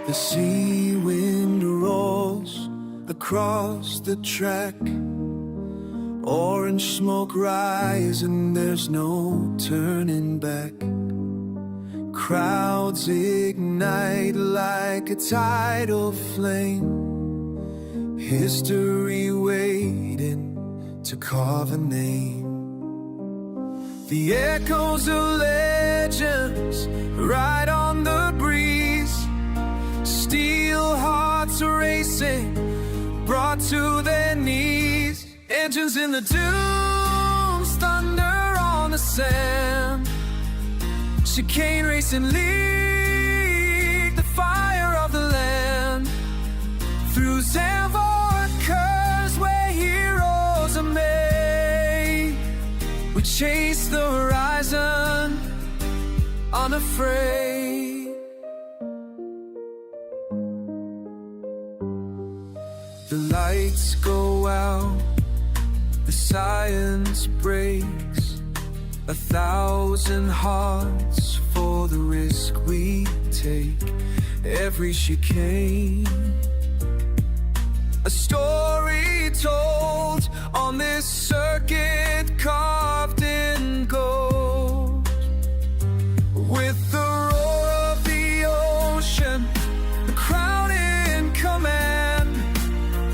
The sea wind rolls across the track, orange smoke rising, there's no turning back. Crowds ignite like a tidal flame, history waiting to carve a name. The echoes of legends ride on the breeze, steel hearts racing, brought to their knees. Engines in the dunes, thunder on the sand, chicane racing league, the fire of the land. Through Zandvoort curves where heroes are made, we chase the horizon unafraid. The lights go out, the silence breaks, 1,000 hearts for the risk we take. Every chicane, a story told on this circuit carved in gold. With the roar of the ocean, the crown in command,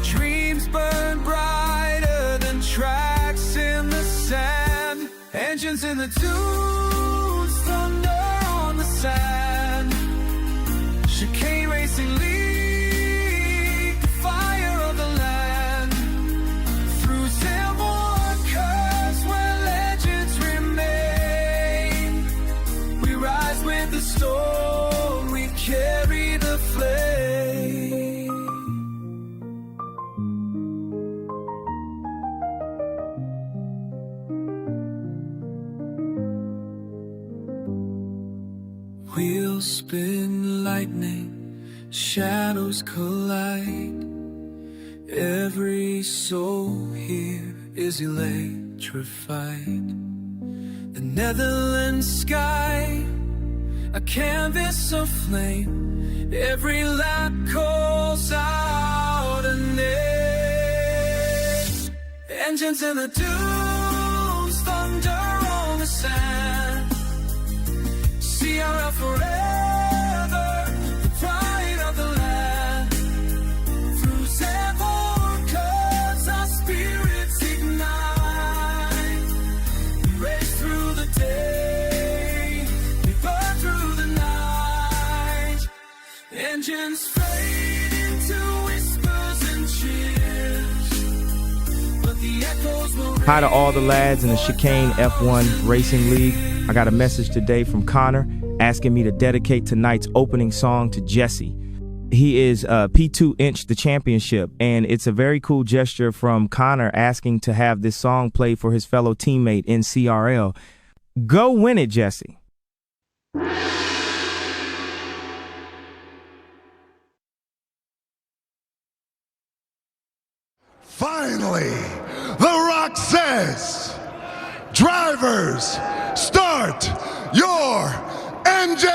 dreams burn brighter than tracks in the sand. Engines in the dunes, thunder on the sand, chicane racing league, the fire of the land. Through Zandvoort curves where legends remain, we rise with the storm, we carry the flame. Wheels spin, lightning, shadows collide. Every soul here is electrified. The Netherlands sky, a canvas of flame. Every lap calls out a name. Engines in the dunes, thunder on the sand. CRL forever, the pride of the land. Through Zandvoort curves, our spirits ignite. We race through the day, we burn through the night. Engines fade into whispers and cheers, but the echoes will ring. Hi to all the lads in the Chicane F1 Racing League. I got a message today from Connor asking me to dedicate tonight's opening song to Jesse. He is P2 Inch the championship, and it's a very cool gesture from Connor asking to have this song played for his fellow teammate in CRL. Go win it, Jesse. Finally, The Rock says, drivers, start your engine!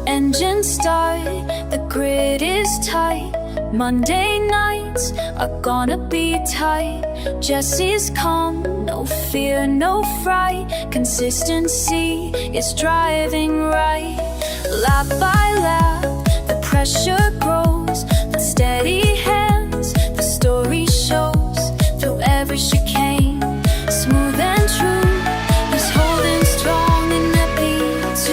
Engine start, the grid is tight. Monday nights are gonna be tight. Jesse's calm, no fear, no fright. Consistency is driving right. Lap by lap, the pressure grows. The steady hands, the story shows. Through every chicane, smooth and true, he's holding strong in that P2.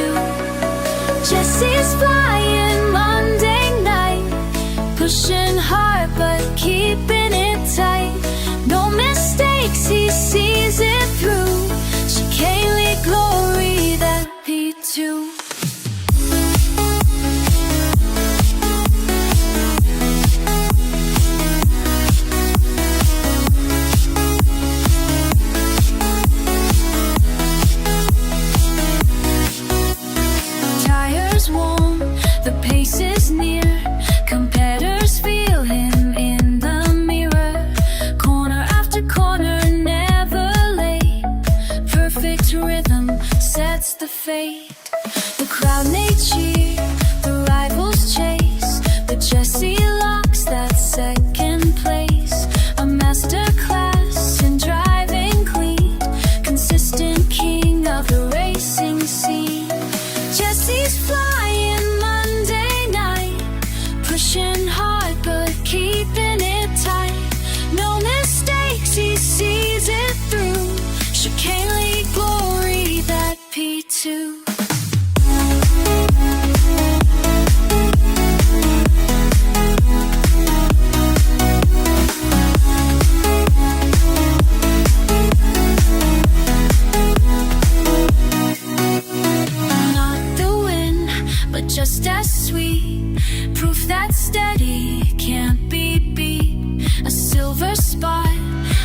Jesse's flying Monday night, pushing hard but keeping it tight. No mistakes, he sees it through. Chicane glory, that P2.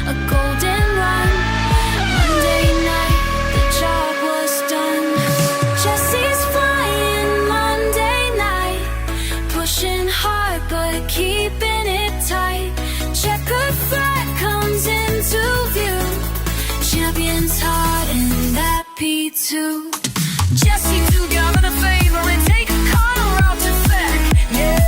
a golden run. Monday night, the job was done. Jesse's flying Monday night, pushing hard but keeping it tight. Checkered flag comes into view. Champions hard in that P2. Jesse, do Gavin a favor and take a car out to Feck. Yeah.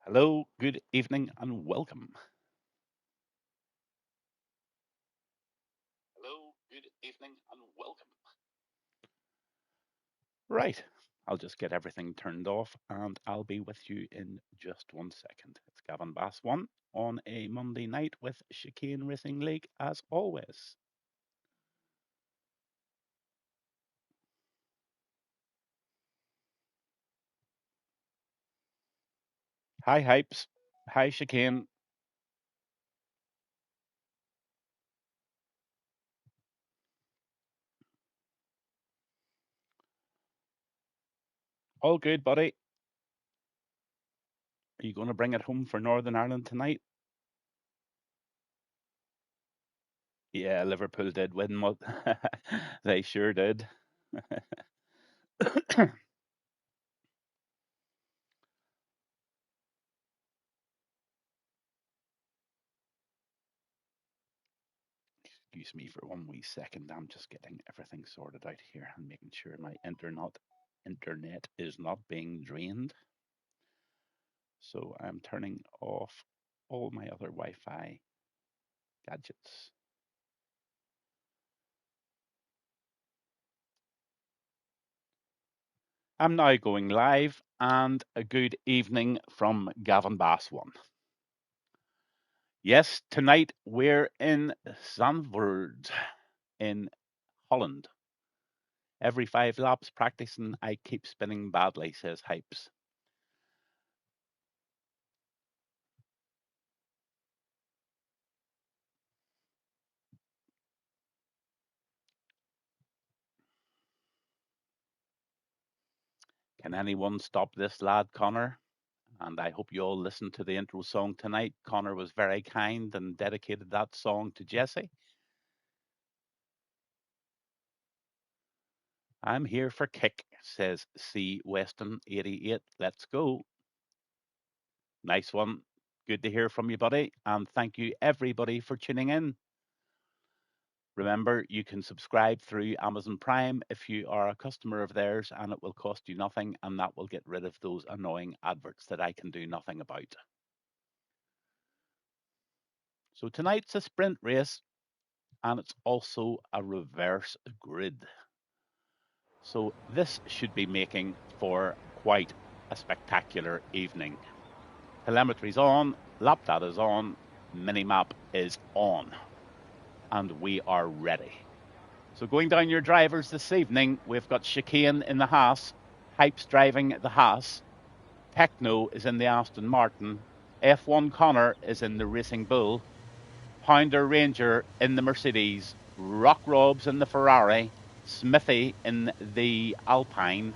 Hello, good evening, and welcome. Hello, good evening, and welcome. Right, I'll just get everything turned off and I'll be with you in just 1 second. It's Gavin Bass 1 on a Monday night with Chicane Racing League as always. Hi, Hypes. Hi, Chicane. All good, buddy. Are you going to bring it home for Northern Ireland tonight? Yeah, Liverpool did win. They sure did. Excuse me for 1 second. I'm just getting everything sorted out here and making sure my internet is not being drained. So I'm turning off all my other Wi-Fi gadgets. I'm now going live, and a good evening from Gavin Bass 1. Yes, tonight we're in Zandvoort in Holland. Every 5 laps practicing, I keep spinning badly, says Hypes. Can anyone stop this lad, Connor? And I hope you all listened to the intro song tonight. Connor was very kind and dedicated that song to Jesse. I'm here for kick, says C. Weston 88. Let's go. Nice one. Good to hear from you, buddy. And thank you, everybody, for tuning in. Remember, you can subscribe through Amazon Prime if you are a customer of theirs, and it will cost you nothing, and that will get rid of those annoying adverts that I can do nothing about. So tonight's a sprint race, and it's also a reverse grid. So this should be making for quite a spectacular evening. Telemetry's on, lap data's on, minimap is on. and we are ready. So going down your drivers this evening, we've got Chicane in the Haas, Hypes driving the Haas, Techno is in the Aston Martin, F1 Connor is in the Racing Bull, Pounder Ranger in the Mercedes, Rock Robs in the Ferrari, Smithy in the Alpine,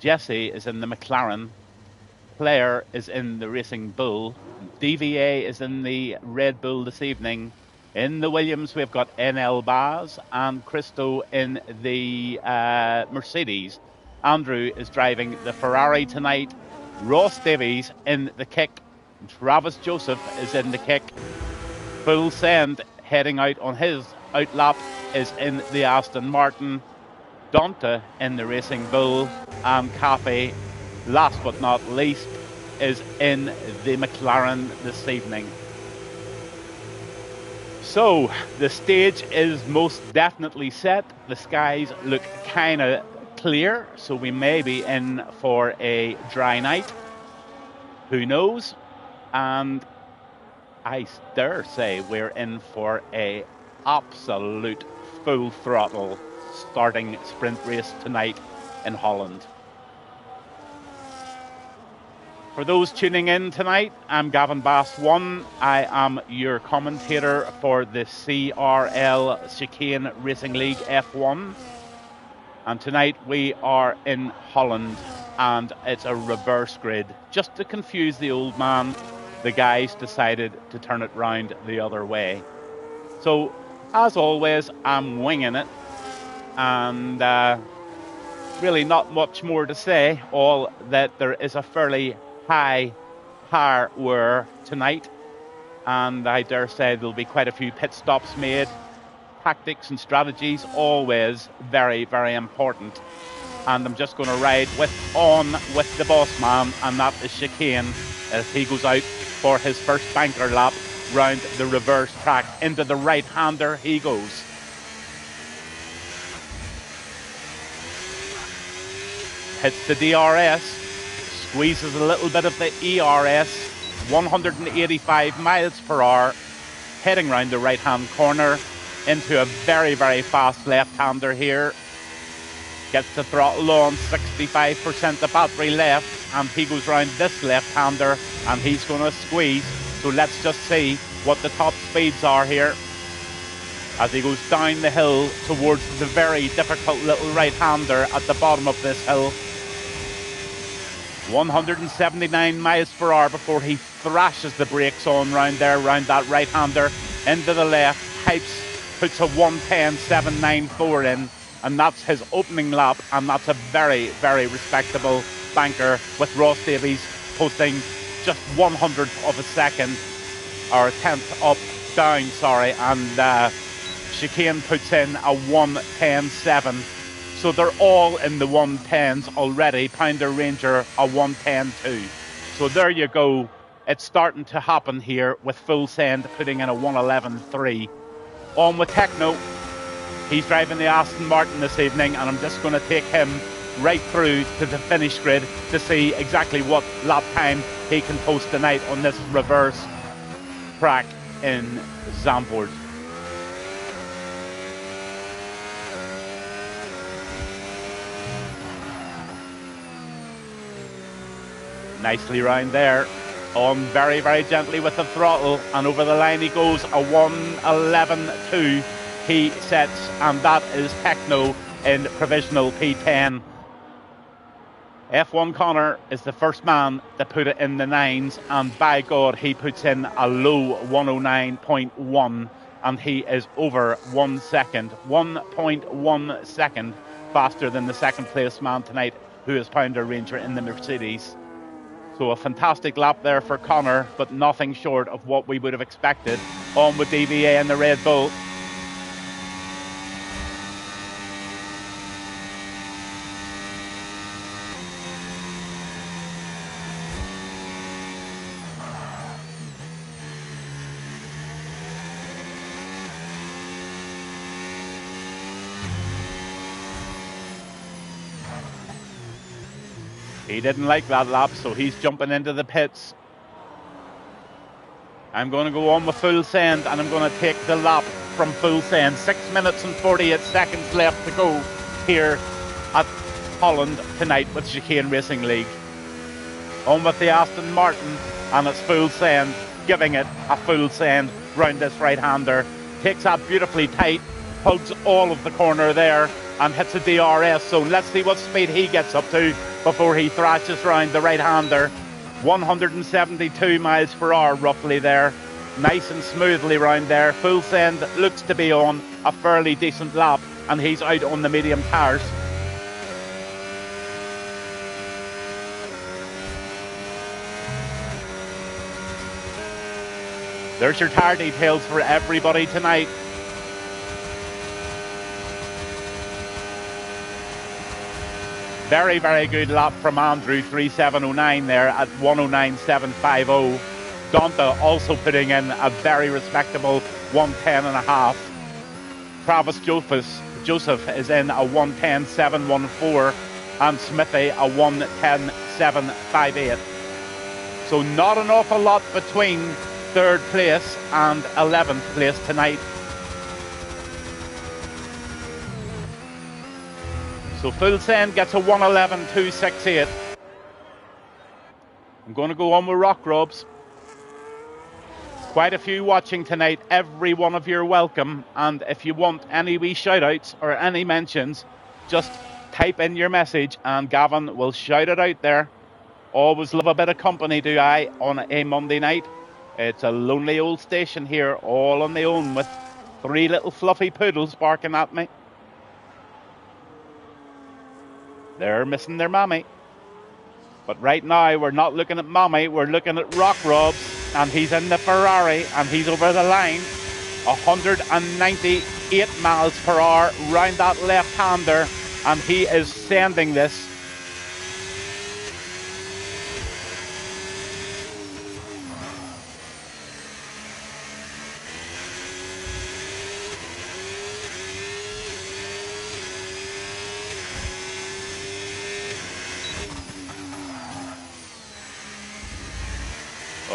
Jesse is in the McLaren, Claire is in the Racing Bull, DVA is in the Red Bull this evening. In the Williams, we've got NL Baz and Christo in the Mercedes. Andrew is driving the Ferrari tonight. Ross Davies in the kick. Travis Joseph is in the kick. Full Send heading out on his outlap is in the Aston Martin. Donta in the Racing Bull. And Cafe, last but not least, is in the McLaren this evening. So the stage is most definitely set. The skies look kind of clear, so we may be in for a dry night. Who knows? And I dare say we're in for a absolute full throttle starting sprint race tonight in Holland. For those tuning in tonight, I'm Gavin Bass1. I am your commentator for the CRL Chicane Racing League F1. And tonight we are in Holland and it's a reverse grid. Just to confuse the old man, the guys decided to turn it round the other way. So, as always, I'm winging it. And really not much more to say, all that there is a fairly high hardware tonight, and I dare say there'll be quite a few pit stops made. Tactics and strategies always very, very important. And I'm just going to ride on with the boss man, and that is Chicane, as he goes out for his first banker lap round the reverse track. Into the right-hander he goes. Hits the DRS. Squeezes a little bit of the ERS, 185 miles per hour, heading round the right-hand corner into a very, very fast left-hander here. Gets the throttle on, 65% the battery left, and he goes round this left-hander, and he's going to squeeze. So let's just see what the top speeds are here as he goes down the hill towards the very difficult little right-hander at the bottom of this hill. 179 miles per hour before he thrashes the brakes on round that right-hander into the left. Hypes puts a 1:10.794 in, and that's his opening lap, and that's a very, very respectable banker, with Ross Davies posting just 100th of a second, or a tenth and Chicane puts in a 1:10.7. So they're all in the 1:10s already. Pounder Ranger a 1:10.2. So there you go. It's starting to happen here with Full Send putting in a 1:11.3. On with Techno. He's driving the Aston Martin this evening, and I'm just going to take him right through to the finish grid to see exactly what lap time he can post tonight on this reverse track in Zandvoort. Nicely round there, on very, very gently with the throttle, and over the line he goes, a 1:11.2 he sets, and that is Techno in provisional P10. F1 Connor is the first man to put it in the nines, and by God, he puts in a low 109.1, and he is over 1 second, 1.1 second faster than the second place man tonight, who is Pounder Ranger in the Mercedes. So a fantastic lap there for Connor, but nothing short of what we would have expected. On with DVA and the Red Bull. He didn't like that lap, so he's jumping into the pits. I'm going to go on with Full Send, and I'm going to take the lap from full send. 6 minutes and 48 seconds left to go here at Holland tonight with Chicane Racing League. On with the Aston Martin, and it's full send, giving it a full send round this right-hander. Takes that beautifully tight, hugs all of the corner there, and hits a DRS zone. Let's see what speed he gets up to before he thrashes round the right-hander. 172 miles per hour roughly there. Nice and smoothly round there. Full send looks to be on a fairly decent lap, and he's out on the medium tires. There's your tire details for everybody tonight. Very, very good lap from Andrew, 3709 there at 109.750. Donta also putting in a very respectable 110.5. Travis Joseph is in a 110.714, and Smithy a 110.758. So not an awful lot between third place and 11th place tonight. So full send gets a 111.268. I'm going to go on with Rock Robs. Quite a few watching tonight. Every one of you are welcome. And if you want any wee shout outs or any mentions, just type in your message and Gavin will shout it out there. Always love a bit of company, do I, on a Monday night. It's a lonely old station here, all on my own with 3 little fluffy poodles barking at me. They're missing their mommy. But right now, we're not looking at mommy, we're looking at Rock Robs, and he's in the Ferrari, and he's over the line. 198 miles per hour round that left-hander, and he is sending this.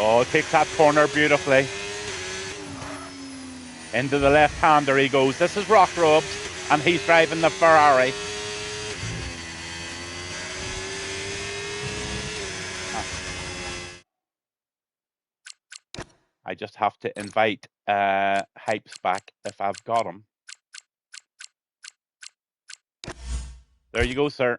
Oh, takes that corner beautifully. Into the left-hander he goes. This is Rock Robs, and he's driving the Ferrari. I just have to invite Hypes back if I've got him. There you go, sir.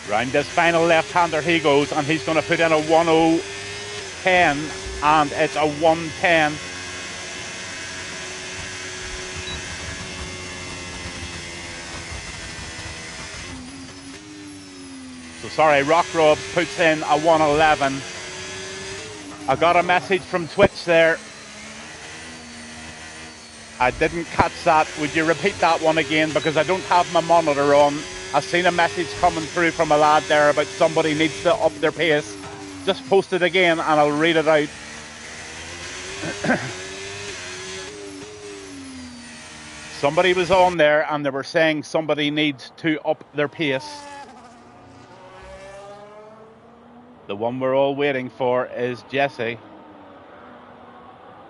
Round this final left-hander he goes, and he's going to put in a 1:10, and it's a 1:10. So sorry, Rock Robs puts in a 1:11. I got a message from Twitch there. I didn't catch that. Would you repeat that one again? Because I don't have my monitor on. I've seen a message coming through from a lad there about somebody needs to up their pace. Just post it again and I'll read it out. Somebody was on there and they were saying somebody needs to up their pace. The one we're all waiting for is Jesse.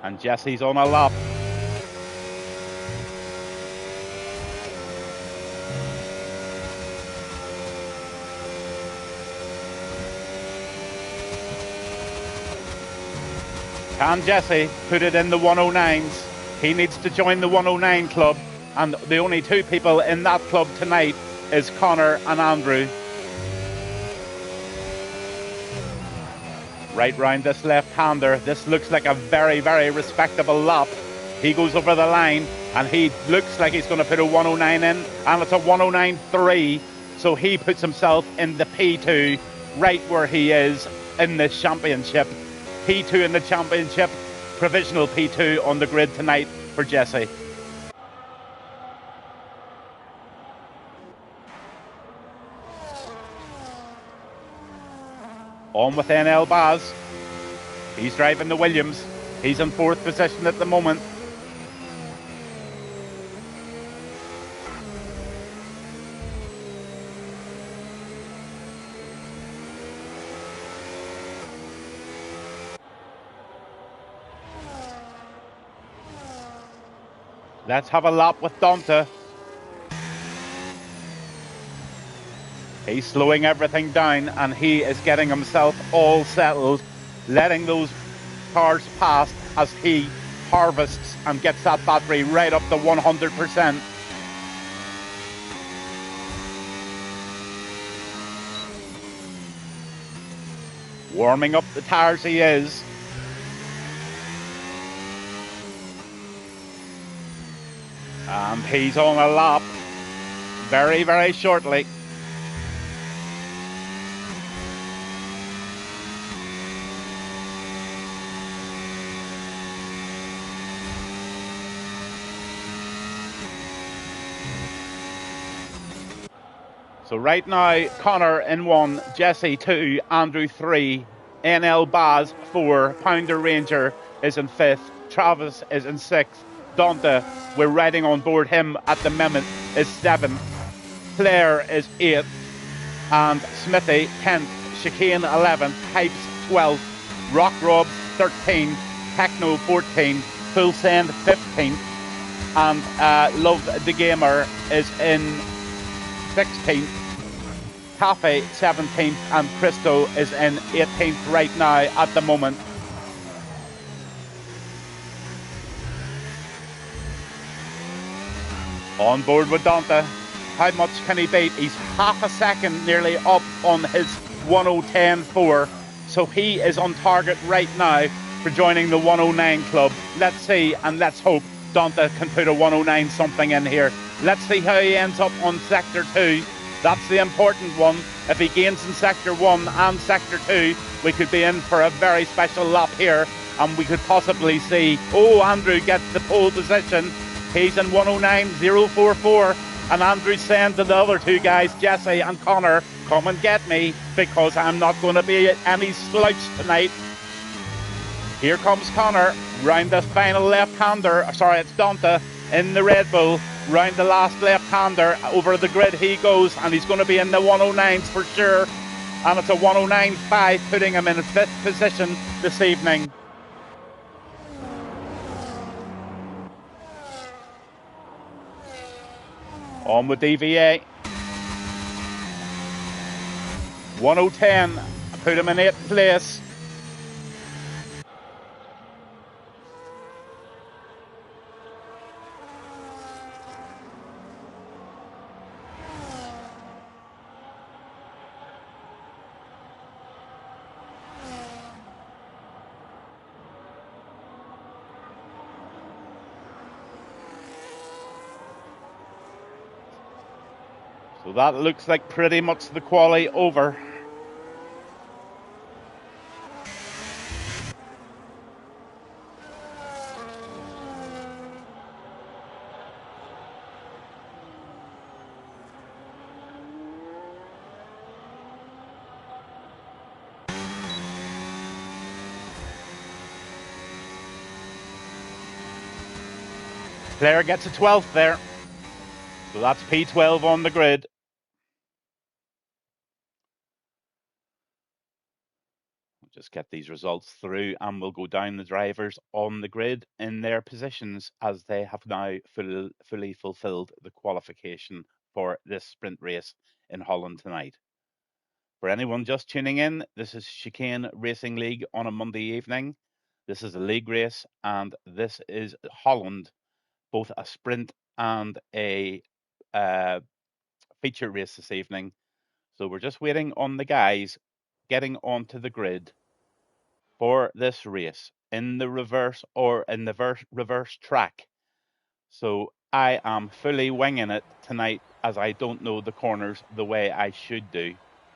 And Jesse's on a lap. Can Jesse put it in the 109s? He needs to join the 109 club, and the only 2 people in that club tonight is Connor and Andrew. Right round this left-hander. This looks like a very, very respectable lap. He goes over the line, and he looks like he's going to put a 109 in, and it's a 109.3. So he puts himself in the P2, right where he is in this championship. P2 in the championship, provisional P2 on the grid tonight for Jesse. On with NL Baz. He's driving the Williams. He's in 4th position at the moment. Let's have a lap with Donta. He's slowing everything down and he is getting himself all settled, letting those cars pass as he harvests and gets that battery right up to 100%. Warming up the tires he is. And he's on a lap very, very shortly. So right now, Connor in 1, Jesse 2, Andrew 3, NL Baz 4, Pounder Ranger is in 5th, Travis is in 6th, Donta, we're riding on board him at the moment, is 7th, Claire is 8th, and Smithy 10th, Chicane 11th, Hypes 12th, Rock Rob 13th, Techno 14th, Full Send 15th, and Love the Gamer is in 16th, Cafe 17th, and Christo is in 18th right now at the moment. On board with Donta. How much can he beat? He's half a second nearly up on his 10.4. So he is on target right now for joining the 109 club. Let's see and let's hope Donta can put a 109 something in here. Let's see how he ends up on Sector 2. That's the important one. If he gains in Sector 1 and Sector 2, we could be in for a very special lap here. And we could possibly see, Andrew gets the pole position. He's in 109.044. And Andrew's saying to the other two guys, Jesse and Connor, come and get me because I'm not going to be any slouch tonight. Here comes Connor round the final left-hander. Sorry, it's Donta in the Red Bull. Round the last left-hander. Over the grid he goes and he's going to be in the 109s for sure. And it's a 109.5 putting him in 5th position this evening. On with DVA. 1010, put him in 8th place. So that looks like pretty much the quali over. Claire gets a 12th there. So that's P12 on the grid. Just get these results through and we'll go down the drivers on the grid in their positions as they have now fully fulfilled the qualification for this sprint race in Holland tonight. For anyone just tuning in, this is Chicane Racing League on a Monday evening. This is a league race and this is Holland, both a sprint and a feature race this evening. So we're just waiting on the guys getting onto the grid for this race in the reverse or in the reverse track. So I am fully winging it tonight as I don't know the corners the way I should do.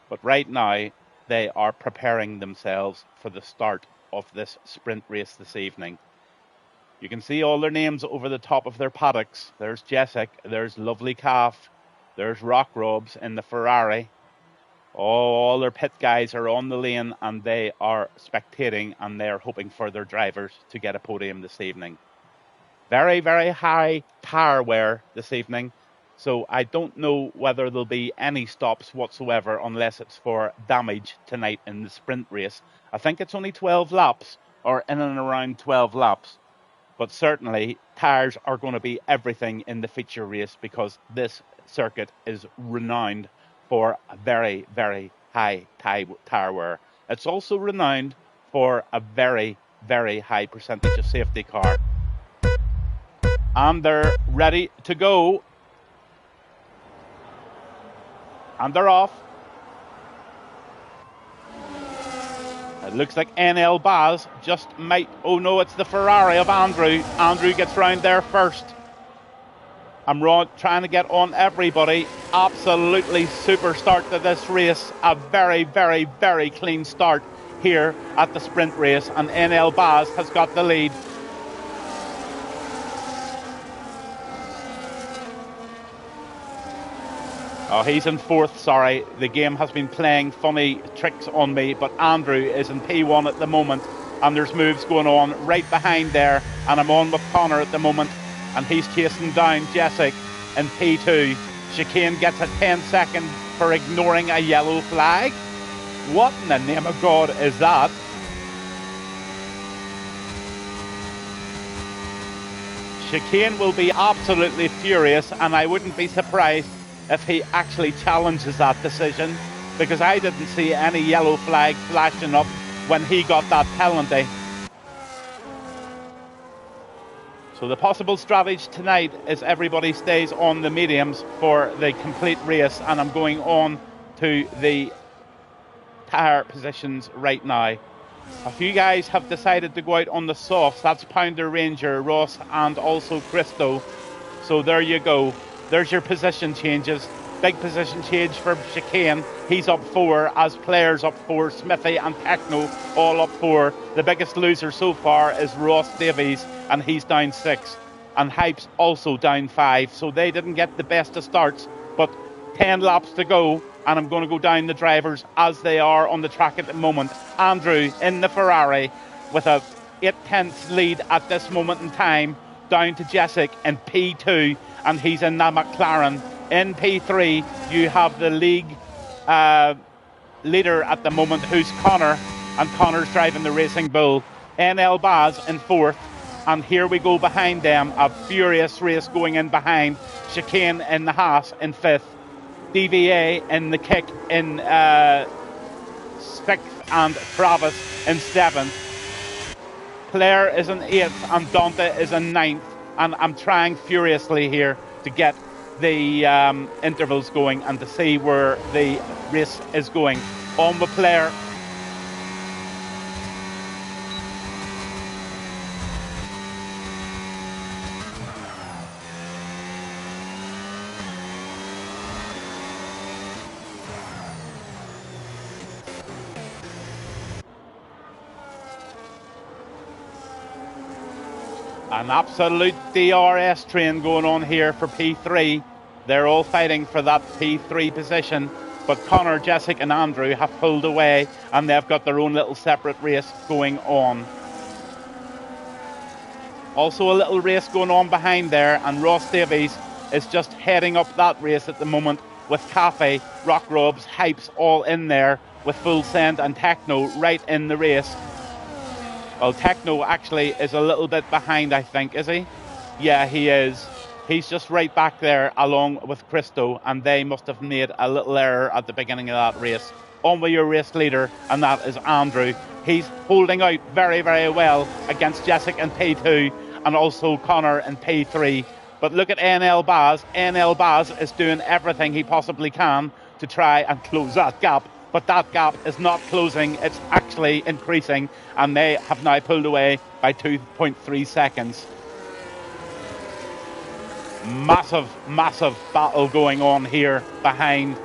But right now they are preparing themselves for the start of this sprint race this evening. You can see all their names over the top of their paddocks. There's Jessic, there's Lovely Calf, there's Rock Robs in the Ferrari. All their pit guys are on the lane and they are spectating and they're hoping for their drivers to get a podium this evening. Very, very high tire wear this evening. So I don't know whether there'll be any stops whatsoever unless it's for damage tonight in the sprint race. I think it's only 12 laps or in and around 12 laps. But certainly, tyres are going to be everything in the feature race because this circuit is renowned for a very, very high tyre wear. It's also renowned for a very, very high percentage of safety car. And they're ready to go. And they're off. It looks like NL Baz just might... Oh no, it's the Ferrari of Andrew. Andrew gets round there first. I'm trying to get on everybody. Absolutely super start to this race. A very, very, very clean start here at the sprint race. And NL Baz has got the lead. Oh, he's in fourth, sorry. The game has been playing funny tricks on me, but Andrew is in P1 at the moment, and there's moves going on right behind there, and I'm on with Connor at the moment, and he's chasing down Jessic in P2. Chicane gets a 10-second for ignoring a yellow flag. What in the name of God is that? Chicane will be absolutely furious, and I wouldn't be surprised if he actually challenges that decision, because I didn't see any yellow flag flashing up when he got that penalty. So the possible strategy tonight is everybody stays on the mediums for the complete race, and I'm going on to the tyre positions right now. A few guys have decided to go out on the softs. That's Pounder, Ranger, Ross, and also Christo. So there you go. There's your position changes. Big position change for Chicane. He's up 4, as players up 4. Smithy and Techno all up 4. The biggest loser so far is Ross Davies, and he's down 6. And Hype's also down 5. So they didn't get the best of starts, but 10 laps to go, and I'm going to go down the drivers as they are on the track at the moment. Andrew in the Ferrari with a 8/10 lead at this moment in time, down to Jessic in P2, and he's in the McLaren. In P3, you have the league leader at the moment, who's Connor, and Connor's driving the Racing Bull. NL Baz in 4th, and here we go behind them, a furious race going in behind. Chicane in the Haas in 5th, DVA in the Kick in 6th, and Travis in 7th. Claire is in 8th, and Dante is in 9th, and I'm trying furiously here to get the intervals going and to see where the race is going. On with Claire. An absolute DRS train going on here for P3. They're all fighting for that P3 position, but Connor, Jessic and Andrew have pulled away, and they've got their own little separate race going on. Also a little race going on behind there, and Ross Davies is just heading up that race at the moment with Cafe, Rock Robs, Hypes all in there, with Full Send and Techno right in the race. Well, Techno actually is a little bit behind, I think, is he? Yeah, he is. He's just right back there along with Christo, and they must have made a little error at the beginning of that race. On with your race leader, and that is Andrew. He's holding out very, very well against Jessic in P2, and also Connor in P3. But look at NL Baz. NL Baz is doing everything he possibly can to try and close that gap. But that gap is not closing, it's actually increasing, and they have now pulled away by 2.3 seconds. Massive, massive battle going on here behind.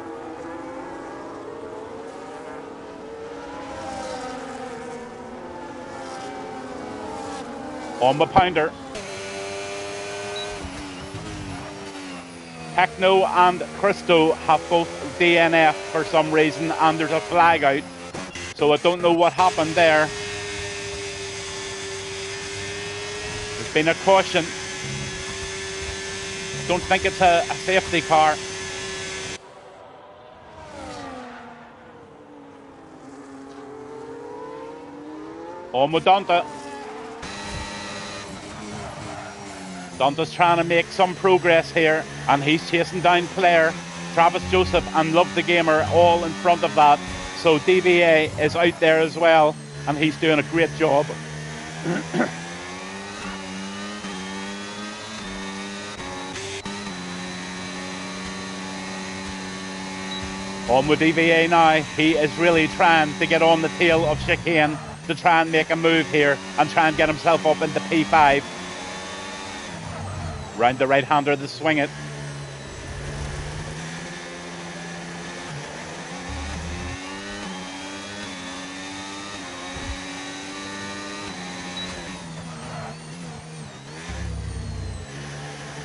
On the Pounder. Techno and Christo have both DNF for some reason, and there's a flag out. So I don't know what happened there. There's been a caution. Don't think it's a safety car. On with Dante. Dante's trying to make some progress here, and he's chasing down Claire, Travis Joseph, and Love the Gamer all in front of that. So DVA is out there as well, and he's doing a great job. On with DVA now. He is really trying to get on the tail of Chicane to try and make a move here and try and get himself up into P5. Round the right-hander to swing it.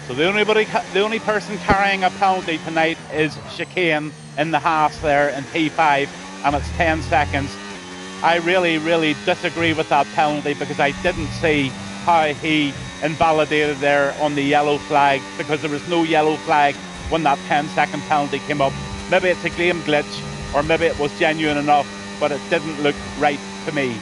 So the only person carrying a penalty tonight is Chicane in the halves there in P5, and it's 10 seconds. I really disagree with that penalty because I didn't see how he invalidated there on the yellow flag, because there was no yellow flag when that 10-second penalty came up. Maybe it's a game glitch, or maybe it was genuine enough, but it didn't look right to me.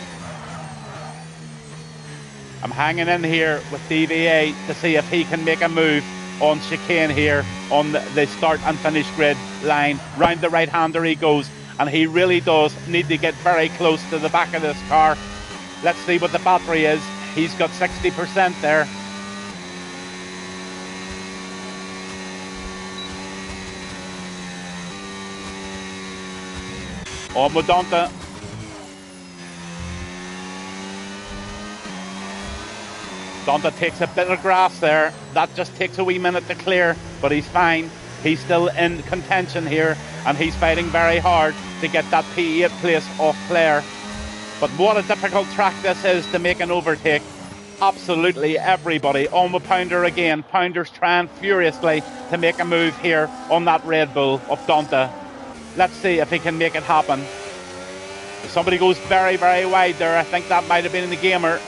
I'm hanging in here with DVA to see if he can make a move on Chicane here on the start and finish grid line. Round the right-hander he goes, and he really does need to get very close to the back of this car. Let's see what the battery is. He's got 60% there. On with Dante. Dante takes a bit of grass there. That just takes a wee minute to clear, but he's fine. He's still in contention here, and he's fighting very hard to get that P8 place off Claire. But what a difficult track this is to make an overtake. Absolutely everybody on with Pounder again. Pounder's trying furiously to make a move here on that Red Bull of Dante. Let's see if he can make it happen. If somebody goes very wide there, I think that might have been in the Gamer.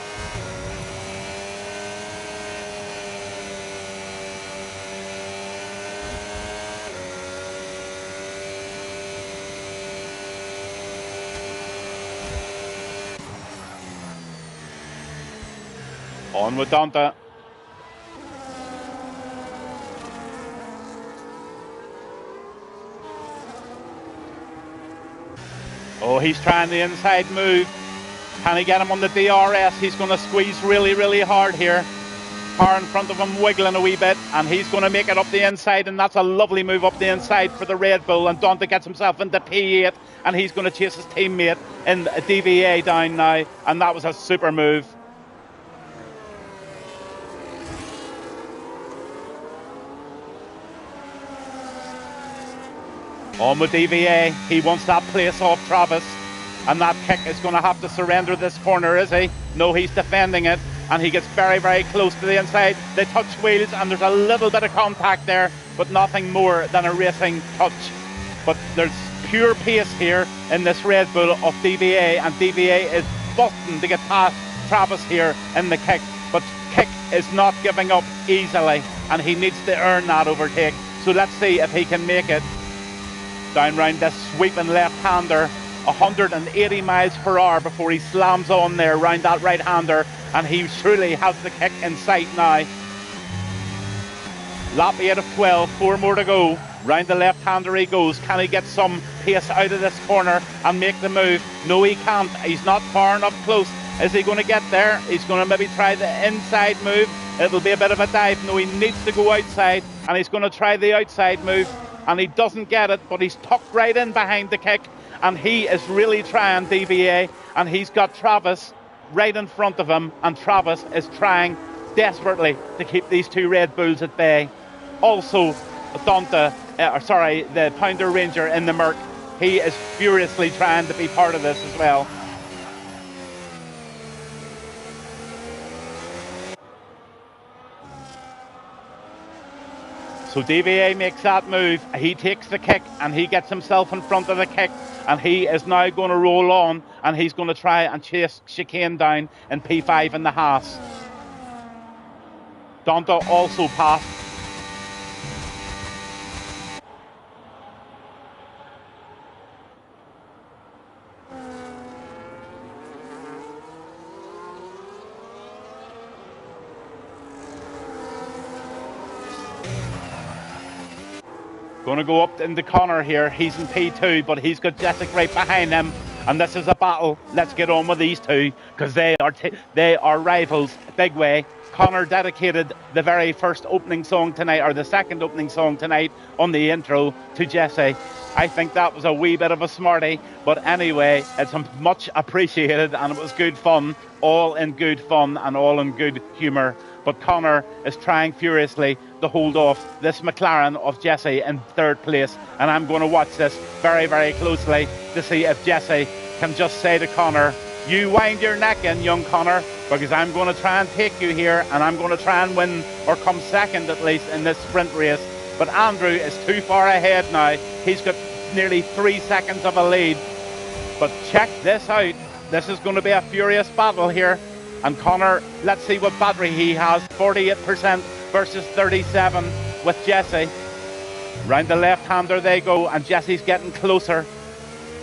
On with Dante. Oh, he's trying the inside move. Can he get him on the DRS? He's going to squeeze really hard here. Car in front of him wiggling a wee bit, and he's going to make it up the inside, and that's a lovely move up the inside for the Red Bull, and Dante gets himself into P8, and he's going to chase his teammate in DVA down now, and that was a super move. On with DVA, he wants that place off Travis, and that kick is going to have to surrender this corner, is he? No, he's defending it, and he gets very close to the inside. They touch wheels, and there's a little bit of contact there, but nothing more than a racing touch. But there's pure pace here in this Red Bull of DVA, and DVA is busting to get past Travis here in the kick, but kick is not giving up easily, and he needs to earn that overtake. So let's see if he can make it. Down round this sweeping left-hander, 180 miles per hour before he slams on there round that right-hander, and he surely has the kick in sight now. Lap 8 of 12, 4 more to go. Round the left-hander he goes. Can he get some pace out of this corner and make the move? No, he can't. He's not far enough close. Is he going to get there? He's going to maybe try the inside move. It'll be a bit of a dive. No, he needs to go outside, and he's going to try the outside move. And he doesn't get it, but he's tucked right in behind the kick, and he is really trying DVA, and he's got Travis right in front of him, and Travis is trying desperately to keep these two Red Bulls at bay. Also, the Pounder Ranger in the Merc, he is furiously trying to be part of this as well. So DVA makes that move. He takes the kick, and he gets himself in front of the kick, and he is now going to roll on, and he's going to try and chase Chicane down in P5 in the Haas. Dante also passed. Going to go up in the corner here. He's in P2, but he's got Jessic right behind him. And this is a battle. Let's get on with these two, because they are rivals big way. Conor dedicated the very first opening song tonight, or the second opening song tonight on the intro to Jesse. I think that was a wee bit of a smarty, but anyway, it's much appreciated and it was good fun, all in good fun and all in good humour. But Conor is trying furiously to hold off this McLaren of Jesse in third place, and I'm going to watch this very, very closely to see if Jesse can just say to Conor, you wind your neck in, young Conor, because I'm going to try and take you here, and I'm going to try and win, or come second at least, in this sprint race. But Andrew is too far ahead now. He's got nearly 3 seconds of a lead. But check this out. This is going to be a furious battle here. And Conor, let's see what battery he has. 48% versus 37 with Jesse. Round the left-hander they go, and Jesse's getting closer.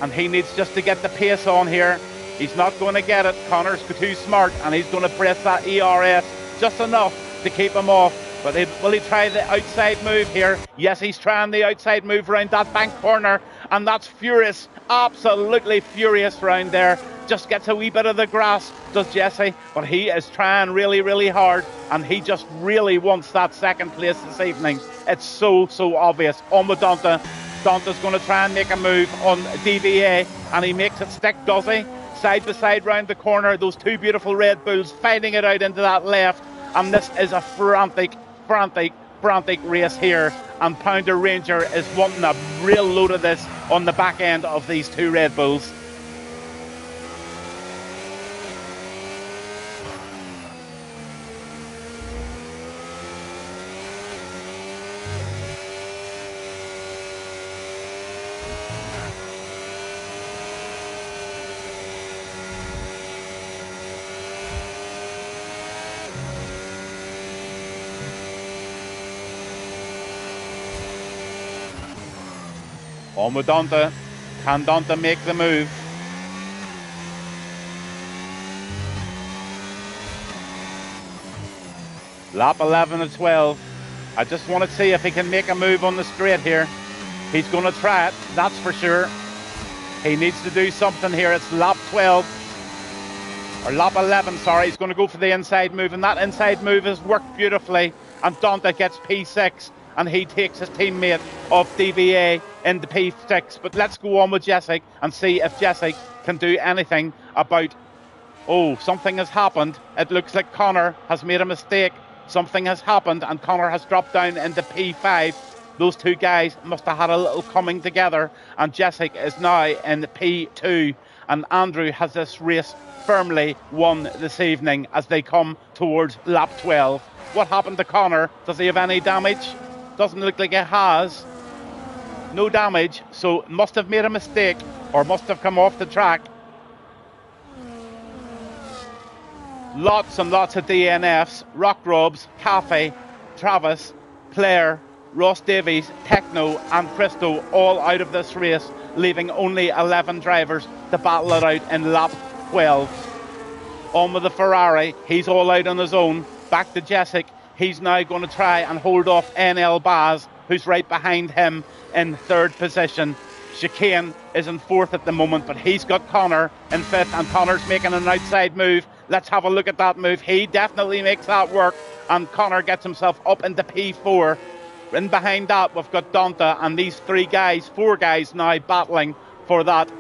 And he needs just to get the pace on here. He's not going to get it. Conor's too smart, and he's going to press that ERS just enough to keep him off. But will he try the outside move here? Yes, he's trying the outside move around that bank corner, and that's furious, absolutely furious round there. Just gets a wee bit of the grass, does Jesse, but he is trying really, really hard, and he just really wants that second place this evening. It's so obvious. On with Donta. Donta's going to try and make a move on DVA, and he makes it stick, does he? Side by side round the corner, those two beautiful Red Bulls fighting it out into that left, and this is a frantic race here, and Pounder Ranger is wanting a real load of this on the back end of these two Red Bulls. On with Donta. Can Donta make the move? Lap 11 of 12. I just want to see if he can make a move on the straight here. He's going to try it, that's for sure. He needs to do something here. It's lap 12. Or lap 11, sorry. He's going to go for the inside move, and that inside move has worked beautifully. And Donta gets P6. And he takes his teammate of DVA into P6. But let's go on with Jessic and see if Jessic can do anything about... Oh, something has happened. It looks like Conor has made a mistake. Something has happened, and Conor has dropped down into P5. Those two guys must have had a little coming together, and Jessic is now in P2. And Andrew has this race firmly won this evening as they come towards lap 12. What happened to Conor? Does he have any damage? Doesn't look like it has. No damage, so must have made a mistake or must have come off the track. Lots and lots of DNFs. Rock Robs, Cafe, Travis, Claire, Ross Davies, Techno and Christo all out of this race, leaving only 11 drivers to battle it out in lap 12. On with the Ferrari. He's all out on his own. Back to Jessic. He's now going to try and hold off NL Baz, who's right behind him in third position. Chicane is in fourth at the moment, but he's got Conor in fifth, and Conor's making an outside move. Let's have a look at that move. He definitely makes that work, and Conor gets himself up into P4. In behind that, we've got Donta, and these four guys now battling for that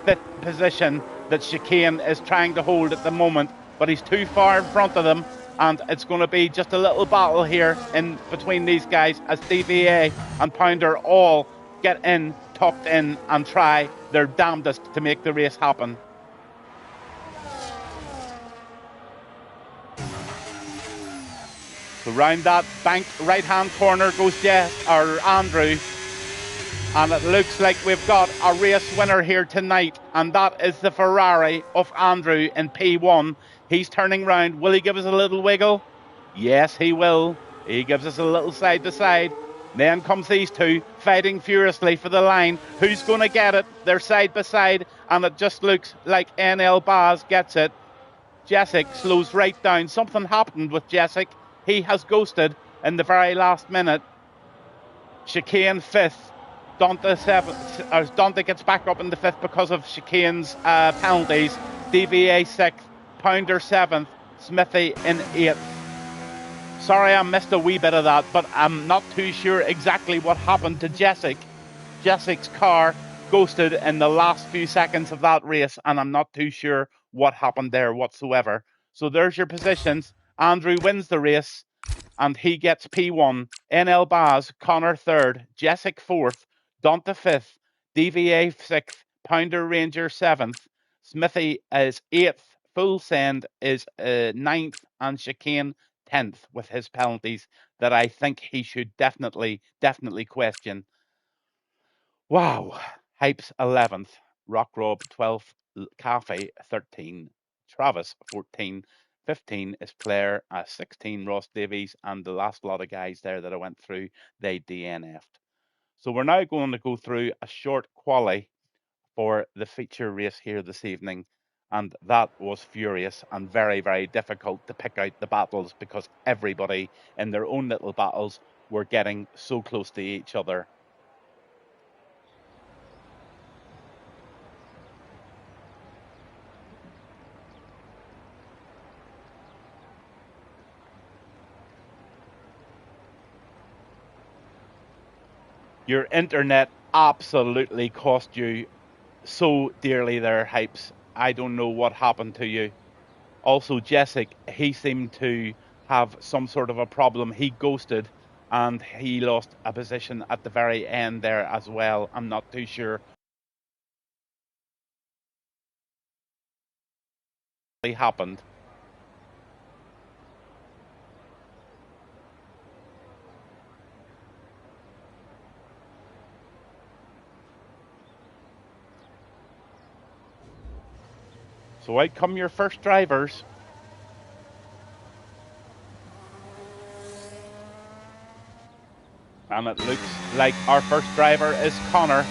fifth position that Chicane is trying to hold at the moment, but he's too far in front of them. And it's going to be just a little battle here in between these guys as DVA and Pounder all get in, tucked in, and try their damnedest to make the race happen. So round that bank right-hand corner goes Andrew. And it looks like we've got a race winner here tonight, and that is the Ferrari of Andrew in P1. He's turning round. Will he give us a little wiggle? Yes, he will. He gives us a little side to side. Then comes these two fighting furiously for the line. Who's going to get it? They're side by side, and it just looks like NL Baz gets it. Jessic slows right down. Something happened with Jessic. He has ghosted in the very last minute. Chicane fifth. Dante gets back up in the 5th because of chicane's penalties. DVA 6th, Pounder 7th, Smithy in 8th. Sorry I missed a wee bit of that, but I'm not too sure exactly what happened to Jessic. Jessic's car ghosted in the last few seconds of that race, and I'm not too sure what happened there whatsoever. So there's your positions. Andrew wins the race, and he gets P1. NL Baz, Connor 3rd, Jessic 4th, Donta 5th, DVA 6th, Pounder Ranger 7th, Smithy is 8th, Full Send is 9th, and Chicane 10th with his penalties that I think he should definitely question. Wow. Hypes 11th, Rock Rob 12th, Cafe 13, Travis 14, 15 is Claire, 16 Ross Davies, and the last lot of guys there that I went through, they DNF'd. So we're now going to go through a short quali for the feature race here this evening, and that was furious and very, very difficult to pick out the battles because everybody in their own little battles were getting so close to each other. Your internet absolutely cost you so dearly there, Hypes. I don't know what happened to you. Also, Jessic, he seemed to have some sort of a problem. He ghosted and he lost a position at the very end there as well. I'm not too sure what happened. So out come your first drivers. And it looks like our first driver is Connor.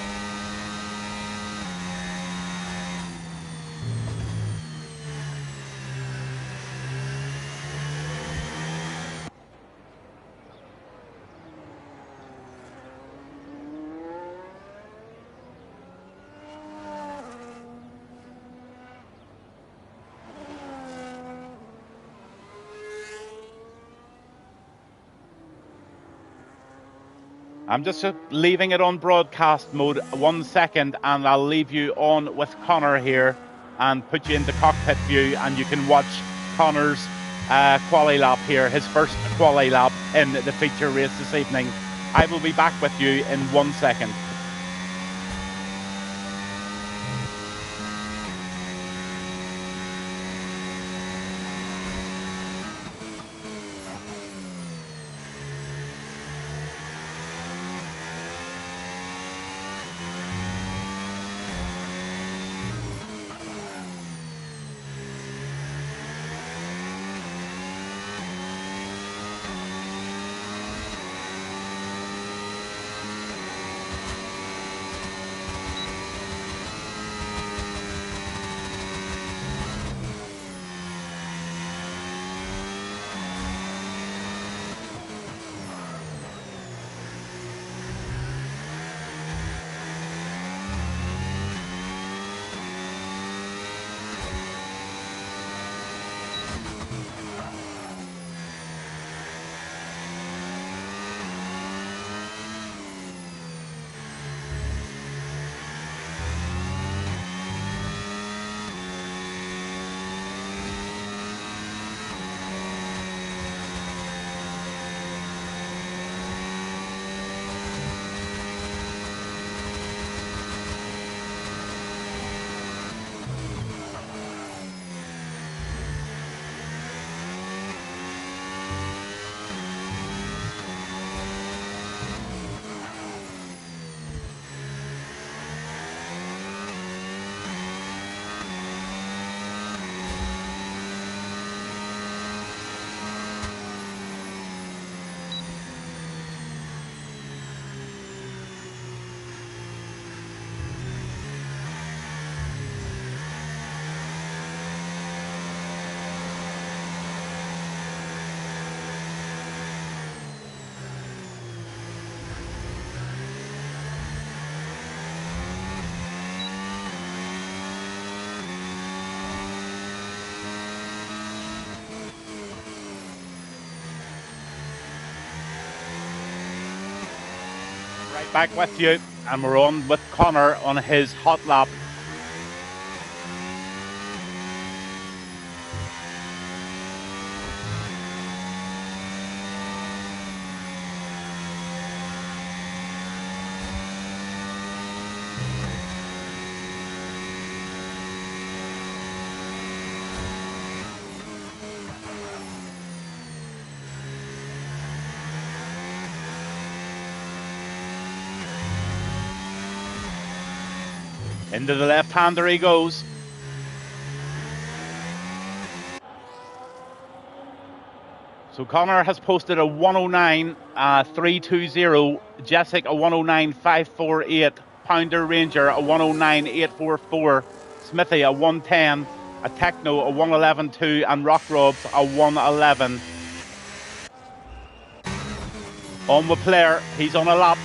I'm just leaving it on broadcast mode 1 second, and I'll leave you on with Connor here and put you into cockpit view, and you can watch Connor's quali lap here, his first quali lap in the feature race this evening. I will be back with you in 1 second. back with you, and we're on with Connor on his hot lap. Into the left-hander he goes. So Connor has posted a 109.320, Jessic a 109.548, Pounder Ranger a 109.844, Smithy a 110, a Techno a 111.2, and Rock Robs a 111. On with Player, he's on a lap.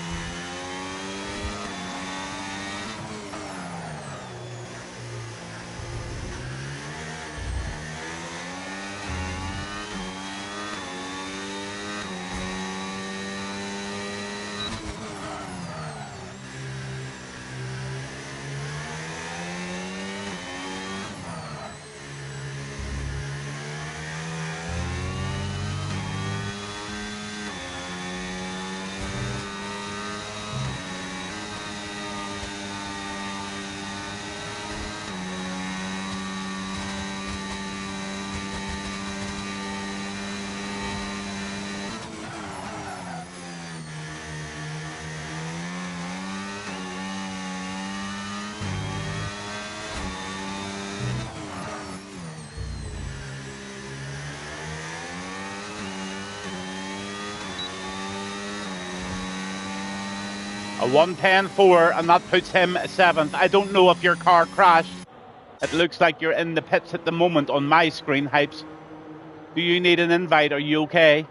A 110.4, and that puts him 7th. I don't know if your car crashed. It looks like you're in the pits at the moment on my screen, Hypes. Do you need an invite? Are you okay?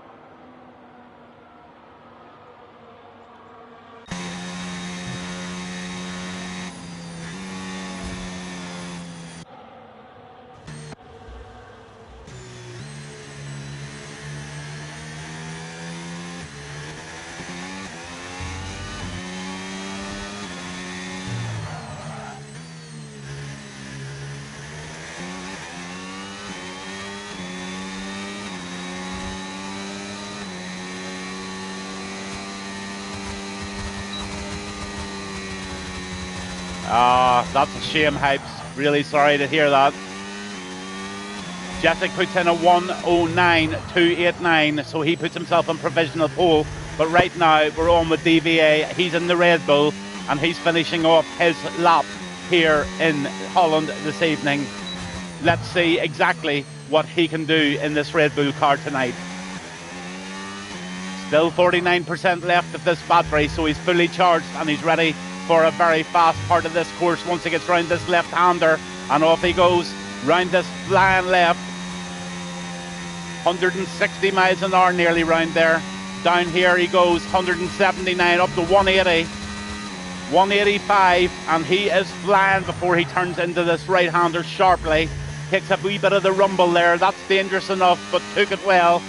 That's a shame, Hypes. Really sorry to hear that. Jessic puts in a 109.289, so he puts himself in provisional pole. But right now, we're on with DVA. He's in the Red Bull, and he's finishing off his lap here in Holland this evening. Let's see exactly what he can do in this Red Bull car tonight. Still 49% left of this battery, so he's fully charged and he's ready for a very fast part of this course once he gets round this left-hander, and off he goes round this flying left. 160 miles an hour nearly round there. Down here he goes 179 up to 180, 185, and he is flying before he turns into this right-hander sharply. Takes a wee bit of the rumble there. That's dangerous enough, but took it well.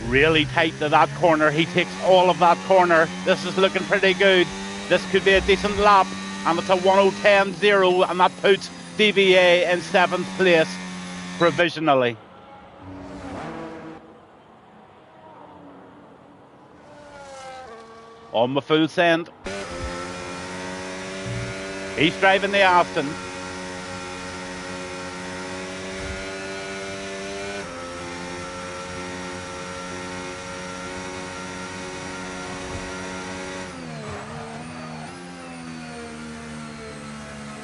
Really tight to that corner. He takes all of that corner. This is looking pretty good. This could be a decent lap, and it's a 1:10.0, and that puts DVA in 7th place provisionally. On the full send. He's driving the Aston.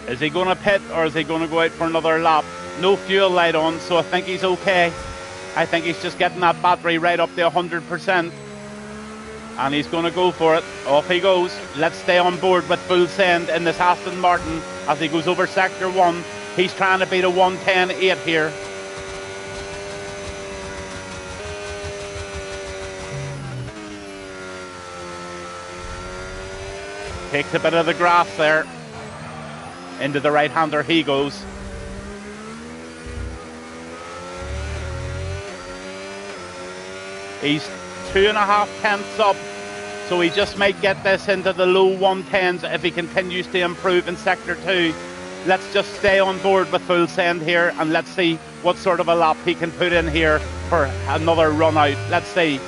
Is he going to pit, or is he going to go out for another lap? No fuel light on, so I think he's okay. I think he's just getting that battery right up to 100%. And he's going to go for it. Off he goes. Let's stay on board with full send in this Aston Martin as he goes over sector 1. He's trying to beat a 1:10.8 here. Takes a bit of the grass there. Into the right-hander he goes. He's 2.5 tenths up. So he just might get this into the low 110s if he continues to improve in Sector 2. Let's just stay on board with Full Send here, and let's see what sort of a lap he can put in here for another run out. Let's see.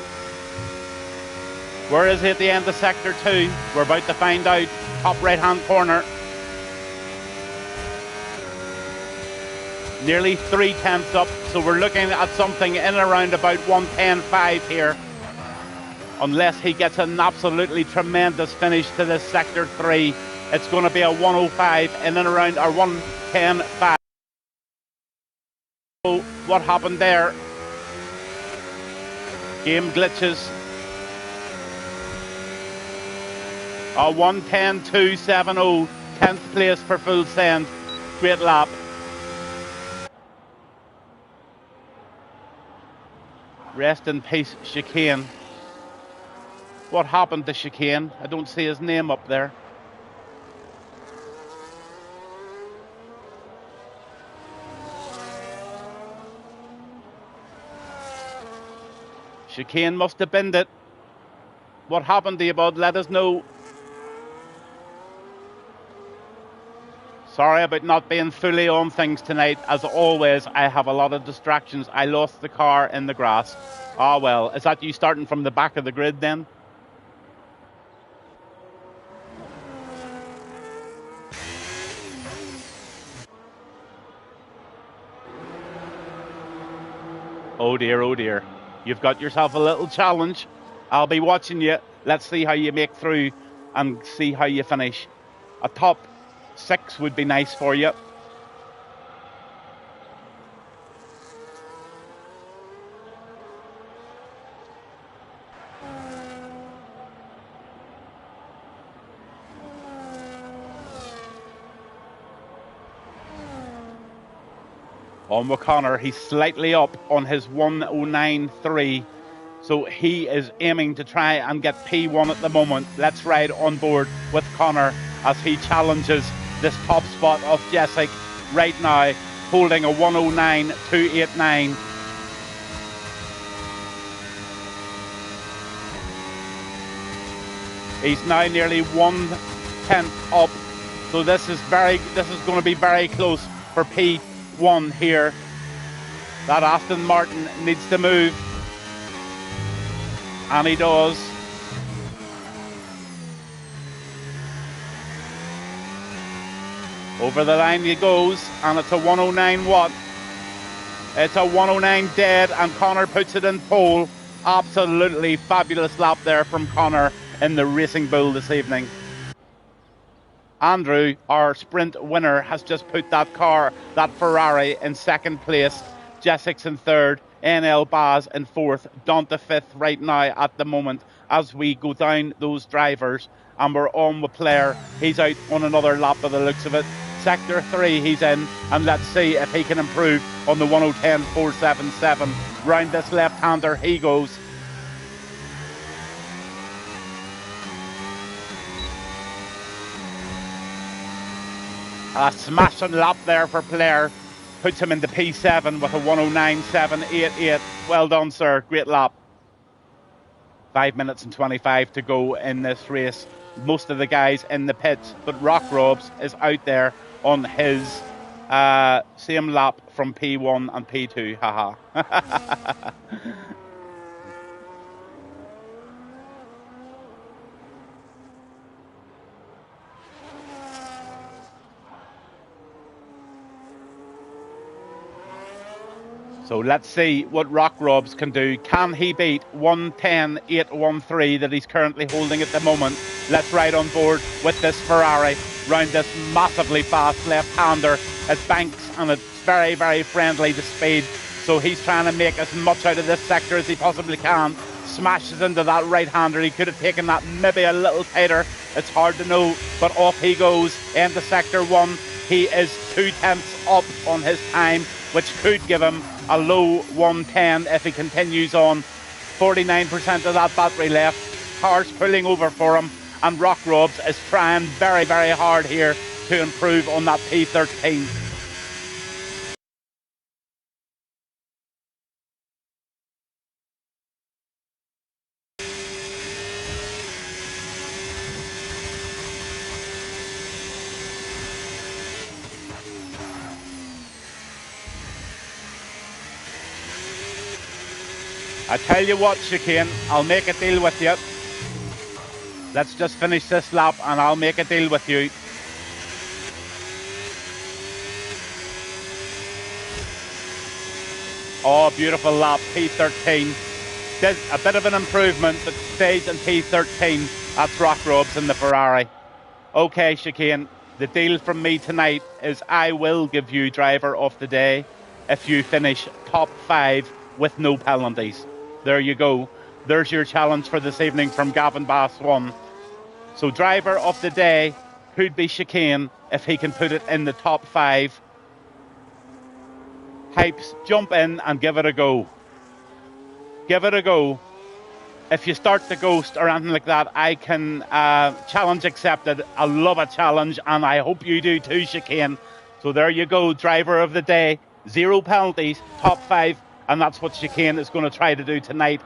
Where is he at the end of Sector 2? We're about to find out. Top right-hand corner. Nearly 3 tenths up, so we're looking at something in around about 110.5 here. Unless he gets an absolutely tremendous finish to this Sector 3, it's going to be a 105 in and around, or 110.5. So what happened there? Game glitches. A 110.270, 10th place for Full Send. Great lap. Rest in peace, Chicane. What happened to Chicane? I don't see his name up there. Chicane must have binned it. What happened to you, bud? Let us know. Sorry about not being fully on things tonight. As always, I have a lot of distractions. I lost the car in the grass. Ah, well, is that you starting from the back of the grid then? Oh dear, oh dear. You've got yourself a little challenge. I'll be watching you. Let's see how you make through and see how you finish. A top 6 would be nice for you. On O'Connor, he's slightly up on his 109.3, so he is aiming to try and get P1 at the moment. Let's ride on board with Connor as he challenges this top spot of Jessic right now, holding a 109.289. He's now nearly 1/10 up, so this is going to be very close for P1 here. That Aston Martin needs to move, and he does. Over the line he goes, and it's a 109 what? It's a 109 dead, and Connor puts it in pole. Absolutely fabulous lap there from Connor in the Racing Bull this evening. Andrew, our sprint winner, has just put that Ferrari in second place. Jessic's in third, NL Baz in fourth, Donta fifth right now at the moment as we go down those drivers, and we're on with Player. He's out on another lap by the looks of it. Sector 3 he's in, and let's see if he can improve on the 1:10.477. Round this left-hander he goes. A smashing lap there for Player. Puts him into P7 with a 109.788. Well done, sir. Great lap. 5 minutes and 25 to go in this race. Most of the guys in the pits, but Rock Robs is out there on his same lap from P1 and P2. Haha. So let's see what Rock Robs can do. Can he beat 110.813 that he's currently holding at the moment? Let's ride on board with this Ferrari round this massively fast left-hander. It banks and it's very, very friendly to speed. So he's trying to make as much out of this sector as he possibly can. Smashes into that right-hander. He could have taken that maybe a little tighter. It's hard to know, but off he goes into sector 1. He is 0.2 up on his time, which could give him a low 110 if he continues on. 49% of that battery left. Car's pulling over for him, and Rock Robs is trying very, very hard here to improve on that P13. I tell you what, Chicane, I'll make a deal with you. Let's just finish this lap and I'll make a deal with you. Oh, beautiful lap, P13. Did a bit of an improvement, but stays in P13. That's Rock Robs in the Ferrari. Okay, Chicane, the deal from me tonight is I will give you driver of the day if you finish top 5 with no penalties. There you go. There's your challenge for this evening from Gavin Bass 1. So driver of the day could be Chicane if he can put it in the top 5. Hypes, jump in and give it a go. Give it a go. If you start the ghost or anything like that, I can challenge accepted. I love a challenge, and I hope you do too, Chicane. So there you go, driver of the day. 0 penalties, top 5, and that's what Chicane is going to try to do tonight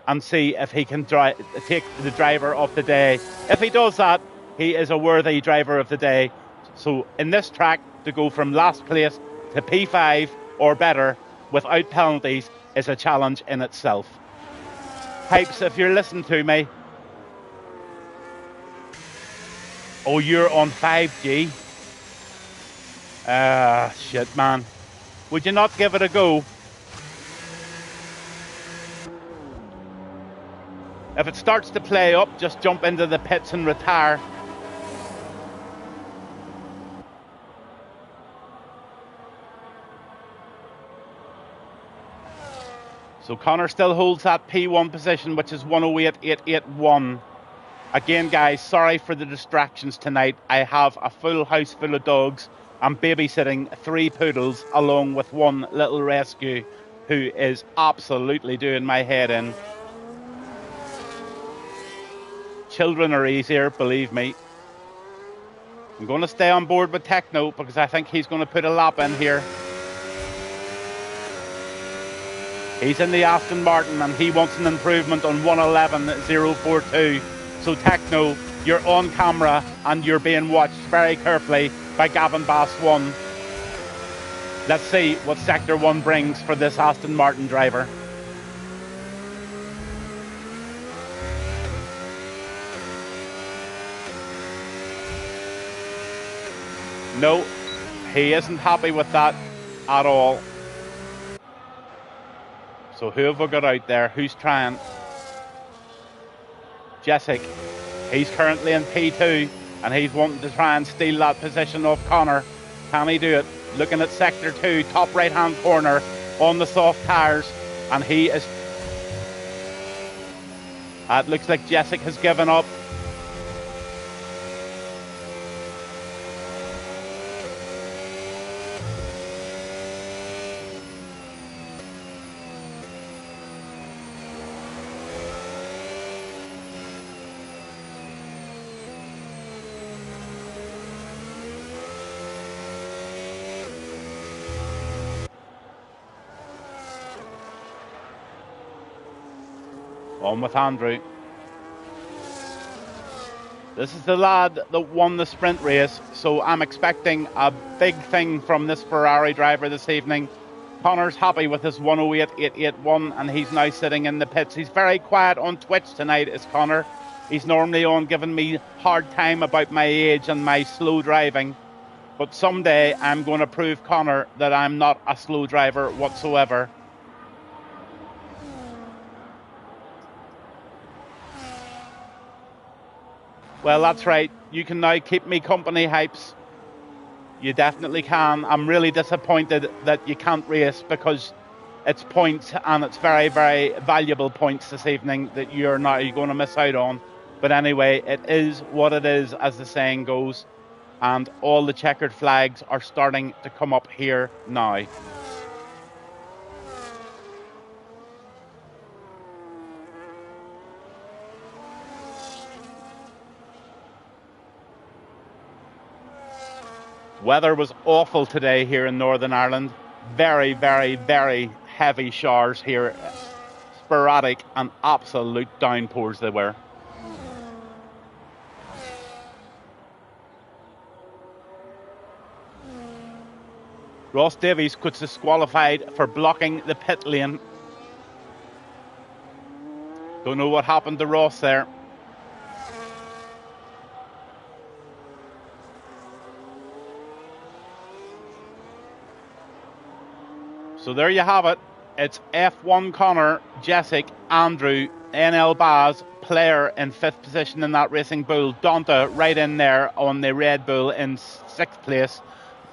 and see if he can take the driver of the day. If he does that, he is a worthy driver of the day. So in this track, to go from last place to P5 or better without penalties is a challenge in itself. Hypes, if you're listening to me. Oh, you're on 5G. Shit, man. Would you not give it a go? If it starts to play up, just jump into the pits and retire. So Connor still holds that P1 position, which is 108.881. Again, guys, sorry for the distractions tonight. I have a full house full of dogs. I'm babysitting 3 poodles along with 1 little rescue who is absolutely doing my head in. Children are easier, believe me. I'm going to stay on board with Techno because I think he's going to put a lap in here. He's in the Aston Martin and he wants an improvement on 111.042. So Techno, you're on camera and you're being watched very carefully by Gavin Bass 1. Let's see what Sector 1 brings for this Aston Martin driver. No, he isn't happy with that at all. So who have we got out there? Who's trying? Jessic. He's currently in P2 and he's wanting to try and steal that position off Connor. Can he do it? Looking at Sector 2, top right hand corner on the soft tyres, and he is... It looks like Jessic has given up. On with Andrew. This is the lad that won the sprint race, so I'm expecting a big thing from this Ferrari driver this evening. Connor's happy with his 108.881 and he's now sitting in the pits. He's very quiet on Twitch tonight, is Connor. He's normally on giving me hard time about my age and my slow driving. But someday I'm going to prove Connor that I'm not a slow driver whatsoever. Well, that's right. You can now keep me company, Hypes. You definitely can. I'm really disappointed that you can't race because it's points and it's very, very valuable points this evening that you're going to miss out on. But anyway, it is what it is, as the saying goes. And all the checkered flags are starting to come up here now. Weather was awful today here in Northern Ireland. Very, very, very heavy showers here. Sporadic and absolute downpours they were. Ross Davies gets disqualified for blocking the pit lane. Don't know what happened to Ross there. So there you have it. It's F1 Connor, Jessic, Andrew, NL Baz, player in 5th position in that Racing Bull. Donta right in there on the Red Bull in 6th place.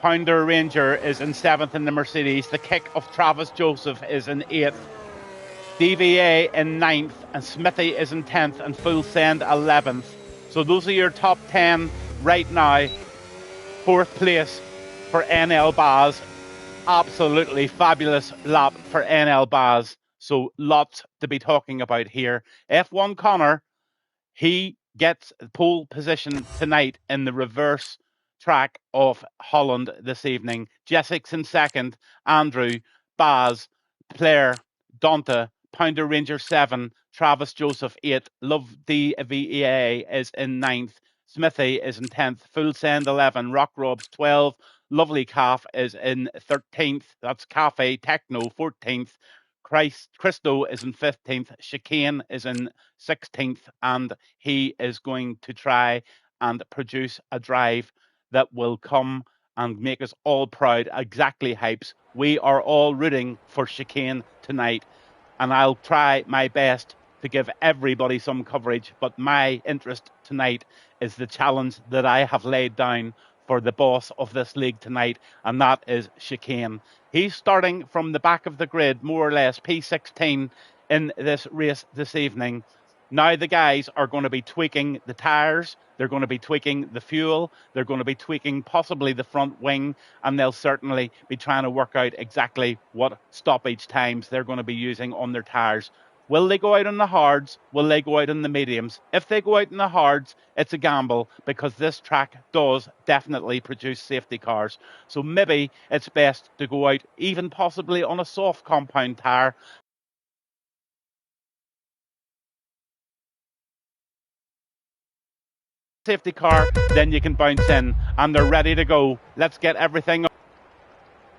Pounder Ranger is in 7th in the Mercedes. The kick of Travis Joseph is in 8th. DVA in 9th, and Smithy is in 10th, and Full Send 11th. So those are your top 10 right now. 4th place for NL Baz. Absolutely fabulous lap for NL Baz. So lots to be talking about here. F1 Connor, he gets pole position tonight in the reverse track of Holland this evening. Jessic's in 2nd, Andrew, Baz, Claire, Donta, Pounder Ranger 7, Travis Joseph 8, Love DVEA is in 9th, Smithy is in 10th, Full Send 11, Rock Robs 12, Lovely Calf is in 13th, that's Cafe Techno 14th, Christo is in 15th, Chicane is in 16th, and he is going to try and produce a drive that will come and make us all proud. Exactly, Hypes. We are all rooting for Chicane tonight, and I'll try my best to give everybody some coverage, but my interest tonight is the challenge that I have laid down for the boss of this league tonight, and that is Chicane. He's starting from the back of the grid, more or less, P16 in this race this evening. Now the guys are going to be tweaking the tyres, they're going to be tweaking the fuel, they're going to be tweaking possibly the front wing, and they'll certainly be trying to work out exactly what stoppage times they're going to be using on their tyres. Will they go out on the hards? Will they go out on the mediums? If they go out on the hards, it's a gamble because this track does definitely produce safety cars. So maybe it's best to go out even possibly on a soft compound tyre. Safety car, then you can bounce in and they're ready to go. Let's get everything.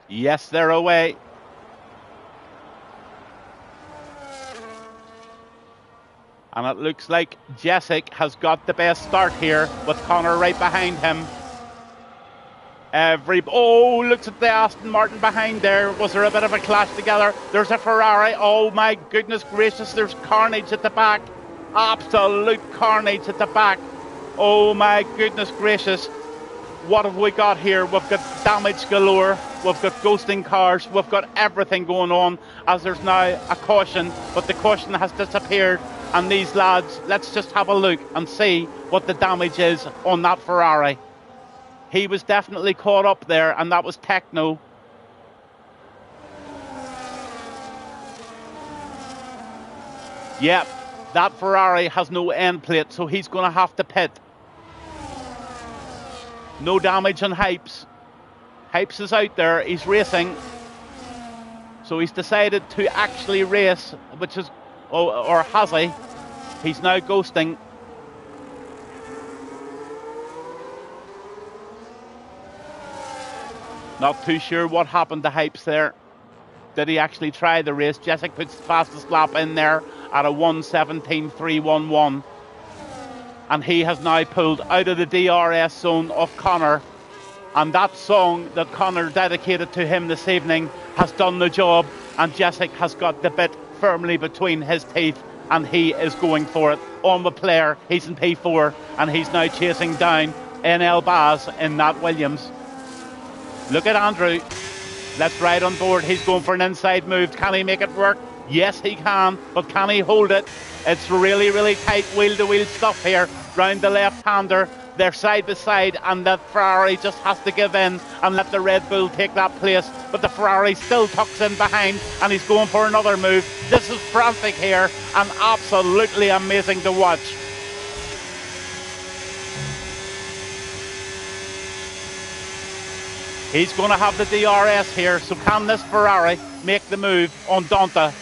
Yes, they're away. And it looks like Jessic has got the best start here with Connor right behind him. Looks at the Aston Martin behind there. Was there a bit of a clash together? There's a Ferrari. Oh my goodness gracious, there's carnage at the back. Absolute carnage at the back. Oh my goodness gracious. What have we got here? We've got damage galore. We've got ghosting cars. We've got everything going on as there's now a caution, but the caution has disappeared. And these lads, let's just have a look and see what the damage is on that Ferrari. He was definitely caught up there, and that was Techno. Yep, that Ferrari has no end plate, so he's going to have to pit. No damage on Hypes. Hypes is out there, he's racing. So he's decided to actually race, which is, or has he? He's now ghosting. Not too sure what happened to Hypes there. Did he actually try the race? Jessic puts the fastest lap in there at a 1:17.311. And he has now pulled out of the DRS zone of Connor. And that song that Connor dedicated to him this evening has done the job. And Jessic has got the bit firmly between his teeth. And he is going for it. On the player, he's in P4. And he's now chasing down NL Baz in that Williams. Look at Andrew. Let's ride on board. He's going for an inside move. Can he make it work? Yes, he can. But can he hold it? It's really, really tight wheel-to-wheel stuff here. Round the left-hander. They're side by side, and the Ferrari just has to give in and let the Red Bull take that place. But the Ferrari still tucks in behind, and he's going for another move. This is frantic here and absolutely amazing to watch. He's going to have the DRS here, so can this Ferrari make the move on Donta?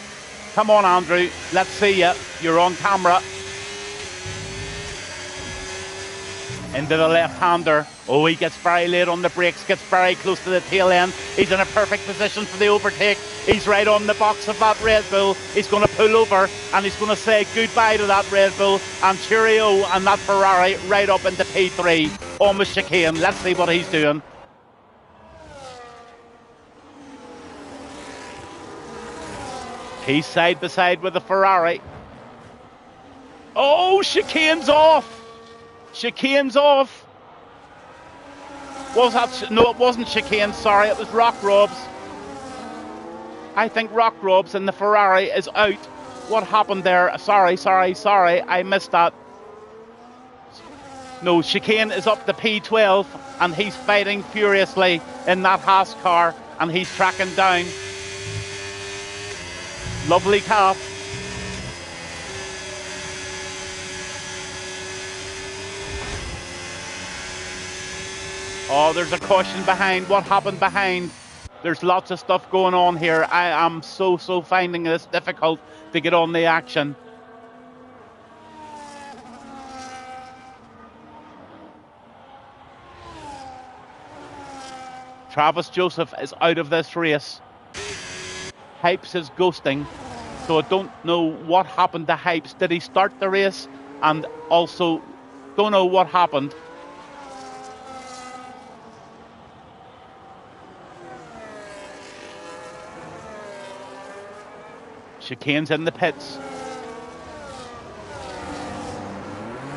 Come on, Andrew, let's see you. You're on camera. Into the left-hander. Oh, he gets very late on the brakes, gets very close to the tail end. He's in a perfect position for the overtake. He's right on the box of that Red Bull. He's going to pull over and he's going to say goodbye to that Red Bull and cheerio and that Ferrari right up into P3 on the chicane. Let's see what he's doing. He's side by side with the Ferrari. Oh, chicane's off. Chicane's off. Was that? No, it wasn't chicane. Sorry, it was Rock Robs. I think Rock Robs and the Ferrari is out. What happened there? Sorry. I missed that. No, chicane is up to P12 and he's fighting furiously in that Haas car and he's tracking down. Lovely calf. Oh, there's a caution behind. What happened behind? There's lots of stuff going on here. I am so finding this difficult to get on the action. Travis Joseph is out of this race. Hypes is ghosting, so I don't know what happened to Hypes. Did he start the race? And also, don't know what happened. Chicane's in the pits.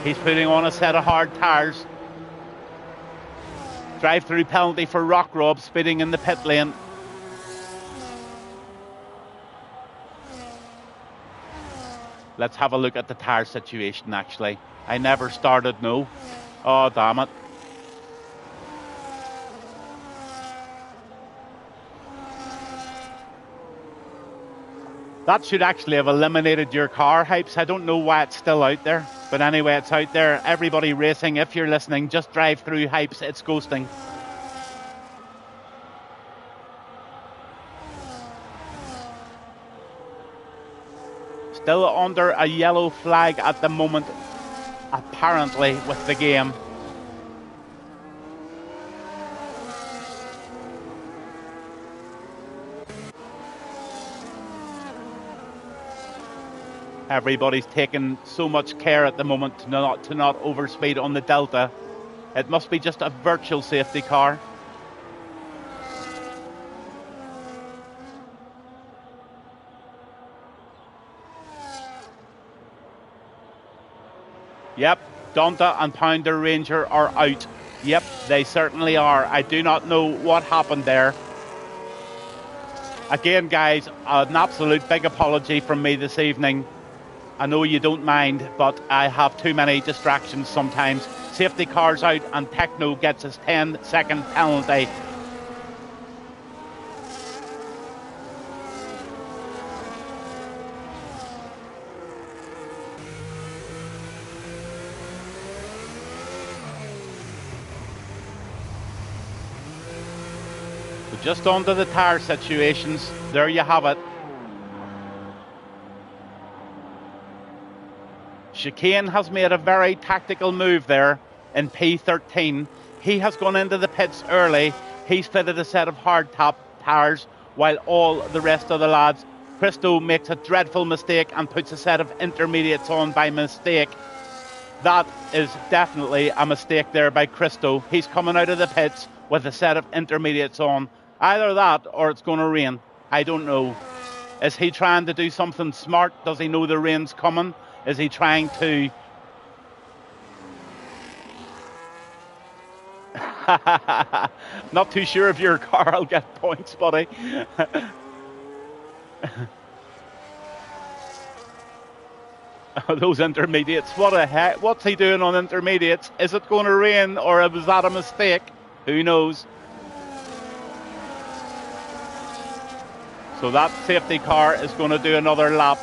He's putting on a set of hard tyres. Drive-through penalty for Rock Rob speeding in the pit lane. Let's have a look at the tyre situation actually. I never started, no. Oh, damn it. That should actually have eliminated your car, Hypes. I don't know why it's still out there. But anyway, it's out there. Everybody racing, if you're listening, just drive through Hypes. It's ghosting. Still under a yellow flag at the moment, apparently, with the game. Everybody's taking so much care at the moment to not overspeed on the Delta. It must be just a virtual safety car. Yep, Donta and Pounder Ranger are out. Yep, they certainly are. I do not know what happened there. Again, guys, an absolute big apology from me this evening. I know you don't mind, but I have too many distractions sometimes. Safety car's out and Techno gets his 10-second penalty. So just onto the tyre situations. There you have it. Chicane has made a very tactical move there in P13. He has gone into the pits early. He's fitted a set of hard top tyres while all the rest of the lads. Christo makes a dreadful mistake and puts a set of intermediates on by mistake. That is definitely a mistake there by Christo. He's coming out of the pits with a set of intermediates on. Either that or it's going to rain. I don't know. Is he trying to do something smart? Does he know the rain's coming? Is he trying to... Not too sure if your car will get points, buddy. Those intermediates, what the heck? What's he doing on intermediates? Is it going to rain or was that a mistake? Who knows? So that safety car is going to do another lap,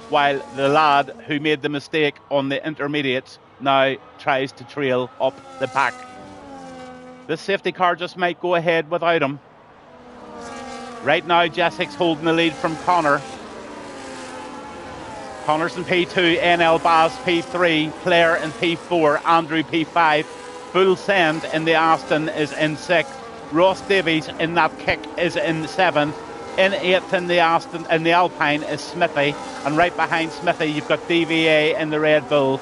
while the lad who made the mistake on the intermediates now tries to trail up the pack. This safety car just might go ahead without him. Right now, Jessek's holding the lead from Connor. Connor's in P2, NL Baz P3, Claire in P4, Andrew P5. full send in the Aston is in 6th. Ross Davies in that kick is in 7th. In 8th in the Aston, in the Alpine is Smithy, and right behind Smithy you've got DVA in the Red Bull.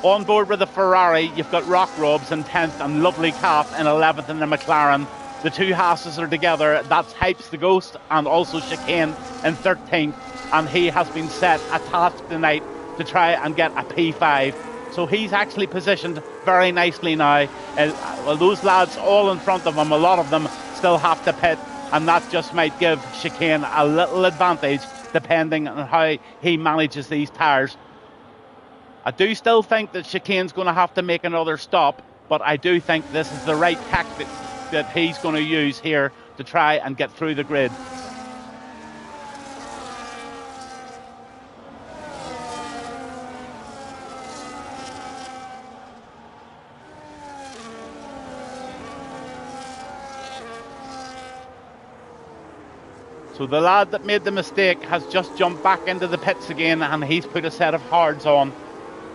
On board with the Ferrari you've got Rock Robs in 10th and Lovely Calf in 11th in the McLaren. The two Haas's are together, that's Hypes the Ghost and also Chicane in 13th, and he has been set a task tonight to try and get a P5. So he's actually positioned very nicely now. Well, those lads all in front of him, a lot of them still have to pit, and that just might give Chicane a little advantage depending on how he manages these tyres. I do still think that Chicane's going to have to make another stop, but I do think this is the right tactic that he's going to use here to try and get through the grid. So the lad that made the mistake has just jumped back into the pits again, and he's put a set of hards on.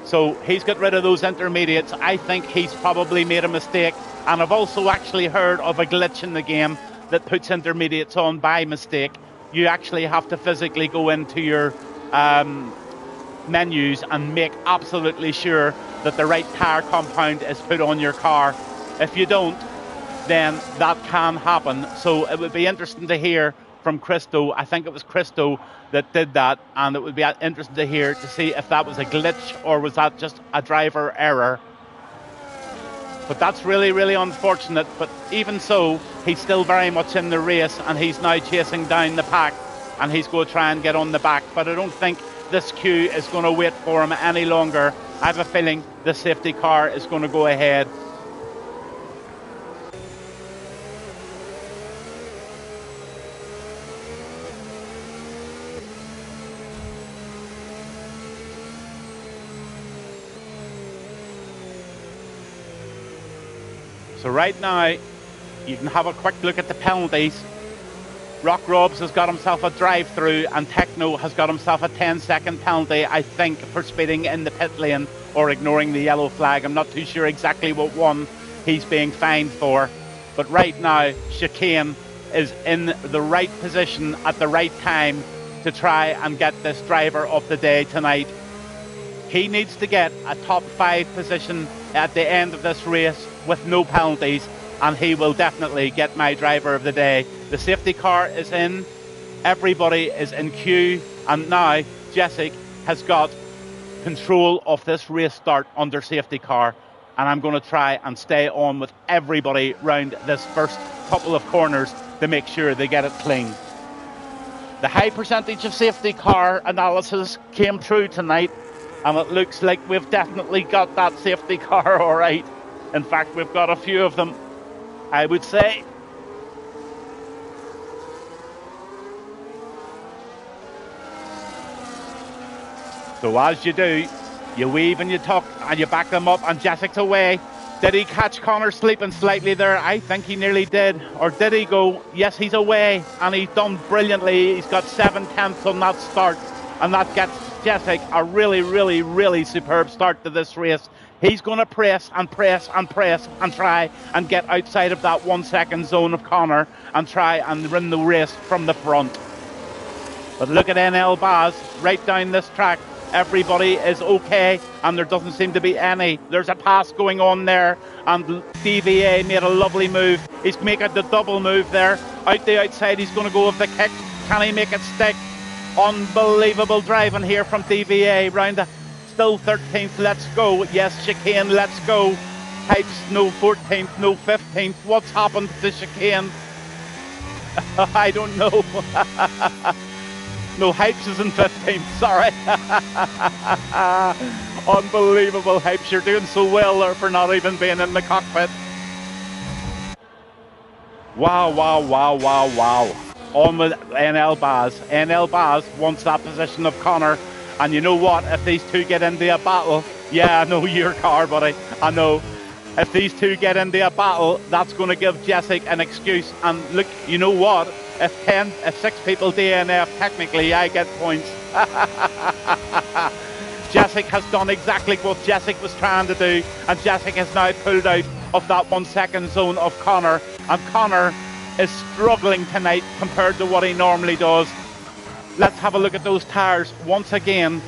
So he's got rid of those intermediates. I think he's probably made a mistake, and I've also actually heard of a glitch in the game that puts intermediates on by mistake. You actually have to physically go into your menus and make absolutely sure that the right tyre compound is put on your car. If you don't, then that can happen. So it would be interesting to hear from Christo. I think it was Christo that did that, and it would be interesting to hear to see if that was a glitch or was that just a driver error. But that's really, really unfortunate. But even so, he's still very much in the race, and he's now chasing down the pack, and he's going to try and get on the back. But I don't think this queue is going to wait for him any longer. I have a feeling the safety car is going to go ahead. So right now, you can have a quick look at the penalties. Rock Robs has got himself a drive-through, and Techno has got himself a 10-second penalty, I think, for speeding in the pit lane or ignoring the yellow flag. I'm not too sure exactly what one he's being fined for. But right now, Chicane is in the right position at the right time to try and get this driver of the day tonight. He needs to get a top 5 position at the end of this race with no penalties, and he will definitely get my driver of the day. The safety car is in, everybody is in queue, and now Jessic has got control of this race start under safety car, and I'm going to try and stay on with everybody round this first couple of corners to make sure they get it clean. The high percentage of safety car analysis came through tonight, and it looks like we've definitely got that safety car all right. In fact, we've got a few of them, I would say. So as you do, you weave and you tuck and you back them up, and Jessic's away. Did he catch Connor sleeping slightly there? I think he nearly did. Or did he go? Yes, he's away, and he's done brilliantly. He's got 7/10 on that start, and that gets Jessic a really, really, really superb start to this race. He's going to press and press and press and try and get outside of that 1 second zone of Connor and try and win the race from the front. But look at NL Baz right down this track. Everybody is okay, and there doesn't seem to be any. There's a pass going on there, and DVA made a lovely move. He's making the double move there. Out the outside, he's going to go with the kick. Can he make it stick? Unbelievable driving here from DVA. Round the still 13th, let's go. Yes, Chicane, let's go. Hypes, no 14th, no 15th. What's happened to Chicane? I don't know. No, Hypes is in 15th, sorry. Unbelievable, Hypes, you're doing so well there for not even being in the cockpit. Wow, wow, wow, wow, wow. On with NL Baz. NL Baz wants that position of Connor. And you know what? If these two get into a battle, yeah, I know your car, buddy. I know. If these two get into a battle, that's going to give Jessic an excuse. And look, you know what? If 6 people DNF, technically I get points. Jessic has done exactly what Jessic was trying to do, and Jessic has now pulled out of that 1 second zone of Connor. And Connor is struggling tonight compared to what he normally does. Let's have a look at those tyres once again.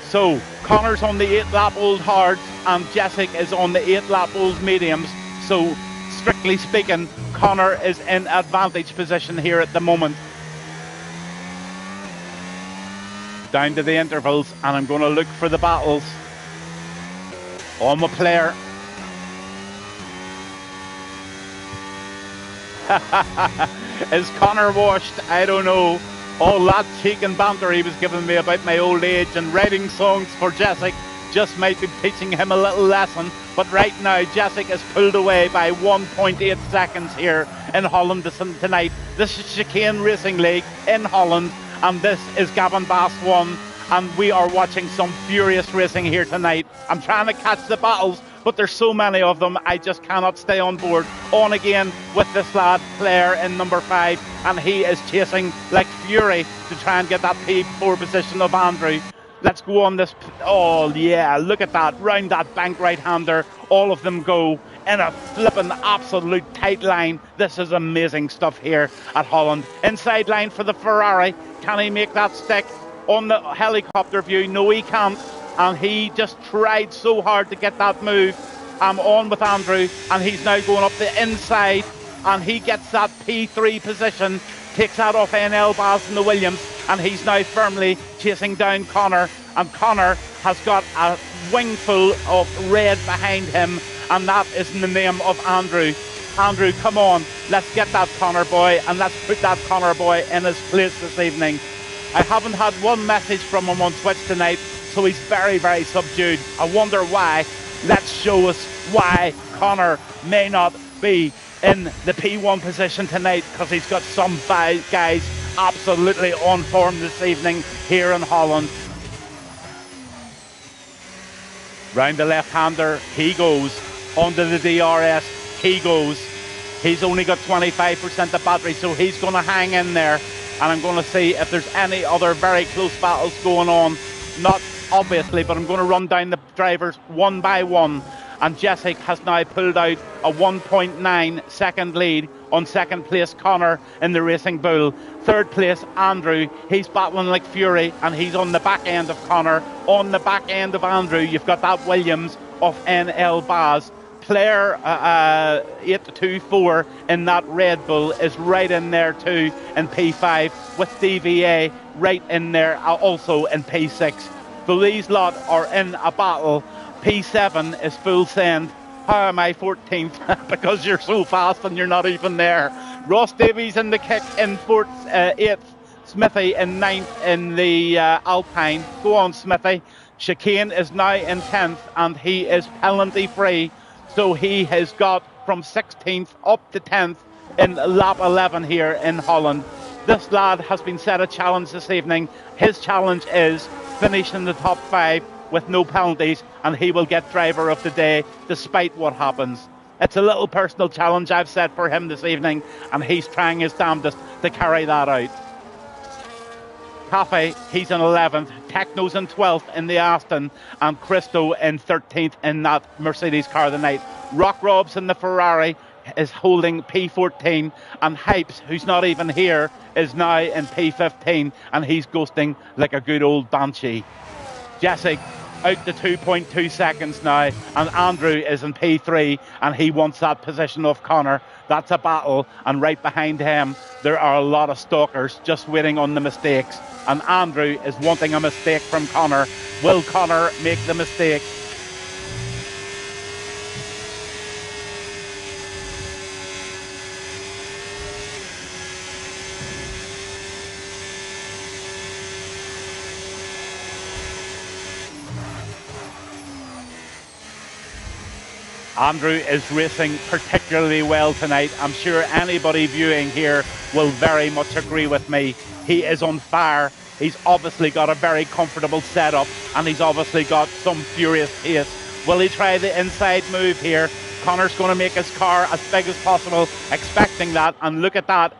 So Connor's on the 8 lap old hards and Jessic is on the 8 lap old mediums. So strictly speaking, Connor is in advantage position here at the moment. Down to the intervals, and I'm going to look for the battles on my player. Is Connor washed? I don't know. All that cheek and banter he was giving me about my old age and writing songs for Jessic just might be teaching him a little lesson. But right now, Jessic is pulled away by 1.8 seconds here in Holland tonight. This is Chicane Racing League in Holland, and this is Gavin Bass 1. And we are watching some furious racing here tonight. I'm trying to catch the battles, but there's so many of them, I just cannot stay on board. On again with this lad, Claire, in number 5, and he is chasing like fury to try and get that P4 position of Andrew. Let's go on this. Oh, yeah, look at that. Round that bank right-hander. All of them go in a flipping absolute tight line. This is amazing stuff here at Holland. Inside line for the Ferrari. Can he make that stick? On the helicopter view, no, he can't. And he just tried so hard to get that move. I'm on with Andrew, and he's now going up the inside, and he gets that P3 position, takes that off NL Baz and the Williams, and he's now firmly chasing down Connor. And Connor has got a wingful of red behind him, and that is in the name of Andrew. Andrew, come on, let's get that Connor boy, and let's put that Connor boy in his place this evening. I haven't had one message from him on Twitch tonight, so he's very, very subdued. I wonder why. Let's show us why Connor may not be in the P1 position tonight, because he's got some guys absolutely on form this evening here in Holland. Round the left-hander, he goes. Onto the DRS, he goes. He's only got 25% of battery, so he's going to hang in there. And I'm going to see if there's any other very close battles going on. Not obviously, but I'm going to run down the drivers one by one. And Jessic has now pulled out a 1.9 second lead on second place Connor in the Racing Bull. Third place Andrew, he's battling like fury, and he's on the back end of Connor. On the back end of Andrew, you've got that Williams of NL Baz. Player 824 in that Red Bull is right in there too in P5, with DVA right in there also in P6. So these lot are in a battle. P7 is full send. How am I 14th? Because you're so fast and you're not even there. Ross Davies in the kick in 8th. Smithy in 9th in the Alpine. Go on, Smithy. Chicane is now in 10th, and he is penalty free. So he has got from 16th up to 10th in lap 11 here in Holland. This lad has been set a challenge this evening. His challenge is finish in the top 5 with no penalties, and he will get driver of the day despite what happens. It's a little personal challenge I've set for him this evening, and he's trying his damnedest to carry that out. Cafe, he's in 11th. Techno's in 12th in the Aston, and Christo in 13th in that Mercedes car of the night. Rock Robs in the Ferrari is holding P14, and Hypes, who's not even here, is now in P15, and he's ghosting like a good old banshee. Jessic out to 2.2 seconds now, and Andrew is in P3, and he wants that position of Connor. That's a battle, and right behind him there are a lot of stalkers just waiting on the mistakes, and Andrew is wanting a mistake from Connor. Will Connor make the mistake? Andrew is racing particularly well tonight. I'm sure anybody viewing here will very much agree with me. He is on fire. He's obviously got a very comfortable setup, and he's obviously got some furious pace. Will he try the inside move here? Connor's going to make his car as big as possible, expecting that. And look at that.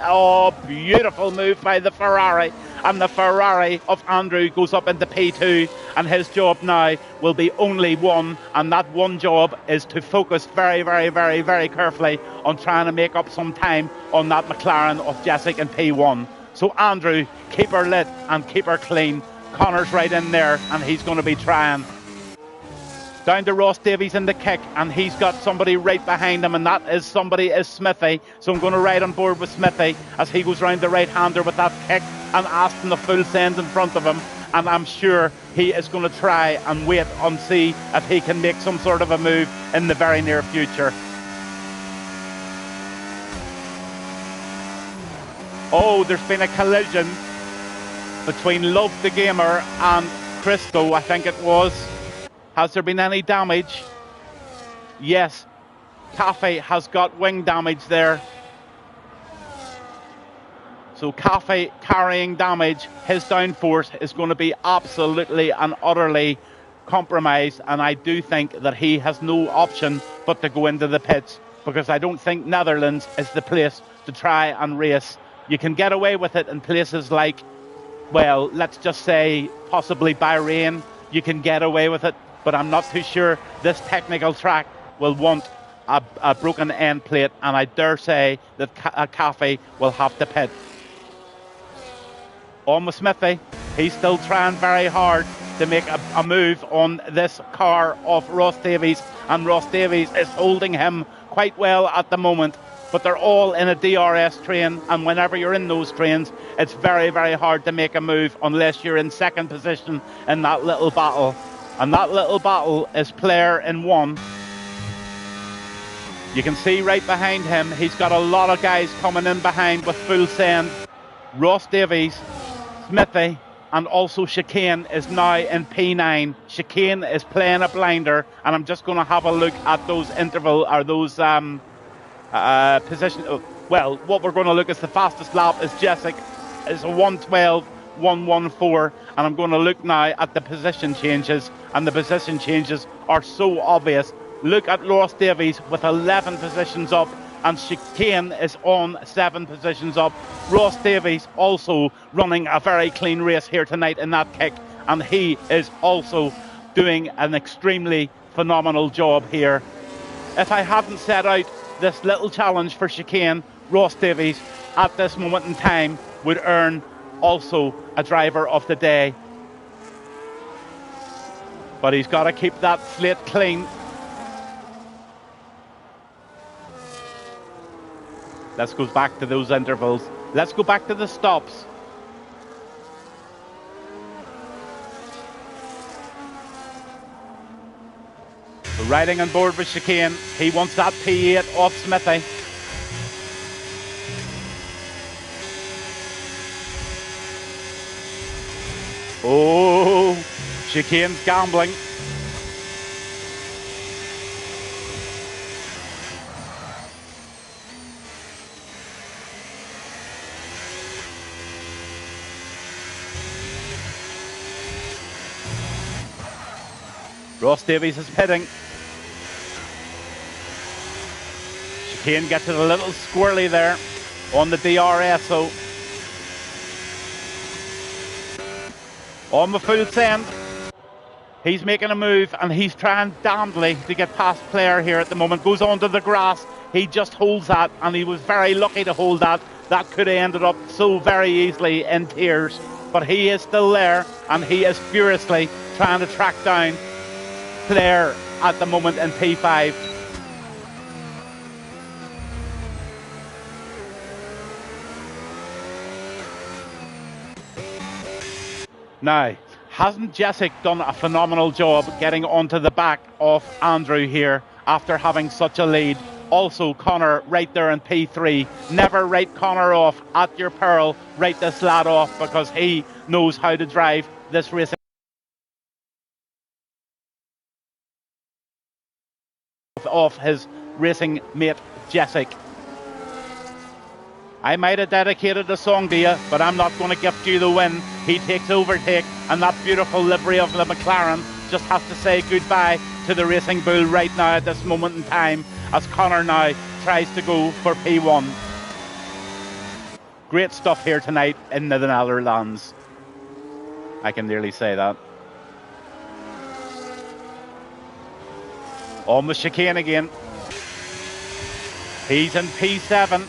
Oh, beautiful move by the Ferrari. And the Ferrari of Andrew goes up into P2. And his job now will be only one. And that one job is to focus very, very, very, very carefully on trying to make up some time on that McLaren of Jessic in P1. So Andrew, keep her lit and keep her clean. Connor's right in there, and he's going to be trying. Down to Ross Davies in the kick, and he's got somebody right behind him, and that is somebody is Smithy. So I'm going to ride on board with Smithy as he goes round the right-hander with that kick and Aston the full send in front of him. And I'm sure he is going to try and wait and see if he can make some sort of a move in the very near future. Oh, there's been a collision between Love the Gamer and Christo, I think it was. Has there been any damage? Yes. Cafe has got wing damage there. So Cafe carrying damage. His downforce is going to be absolutely and utterly compromised. And I do think that he has no option but to go into the pits, because I don't think Netherlands is the place to try and race. You can get away with it in places like, well, let's just say possibly Bahrain. You can get away with it. But I'm not too sure this technical track will want a broken end plate, and I dare say that Cafe will have to pit. On with Smithy. He's still trying very hard to make a move on this car of Ross Davies, and Ross Davies is holding him quite well at the moment. But they're all in a DRS train, and whenever you're in those trains, it's very, very hard to make a move unless you're in second position in that little battle. And that little battle is player in one. You can see right behind him, he's got a lot of guys coming in behind with full send. Ross Davies, Smithy, and also Chicane is now in P9. Chicane is playing a blinder, and I'm just going to have a look at those interval, or those position. Well, what we're going to look at is the fastest lap is Jessic, is a 1:12.114, and I'm going to look now at the position changes, and the position changes are so obvious. Look at Ross Davies with 11 positions up, and Chicane is on 7 positions up. Ross Davies also running a very clean race here tonight in that kick, and he is also doing an extremely phenomenal job here. If I hadn't set out this little challenge for Chicane, Ross Davies at this moment in time would earn also a driver of the day. But he's got to keep that slate clean. Let's go back to those intervals. Let's go back to the stops. So riding on board with Chicane, he wants that P8 off Smithy. Oh, Chicane's gambling. Ross Davies is pitting. Chicane gets it a little squirrely there on the DRS. On the full send, he's making a move, and he's trying damnedly to get past player here at the moment. Goes onto the grass, he just holds that, and he was very lucky to hold that. That could have ended up so very easily in tears, but he is still there, and he is furiously trying to track down player at the moment in P5. Now, hasn't Jessic done a phenomenal job getting onto the back of Andrew here after having such a lead? Also, Connor right there in P3. Never write Connor off at your peril. Write this lad off, because he knows how to drive this racing off his racing mate Jessic. I might have dedicated a song to you, but I'm not going to gift you the win. He takes overtake, and that beautiful livery of the McLaren just has to say goodbye to the Racing Bull right now at this moment in time as Connor now tries to go for P1. Great stuff here tonight in the Netherlands. I can nearly say that. On the chicane again. He's in P7.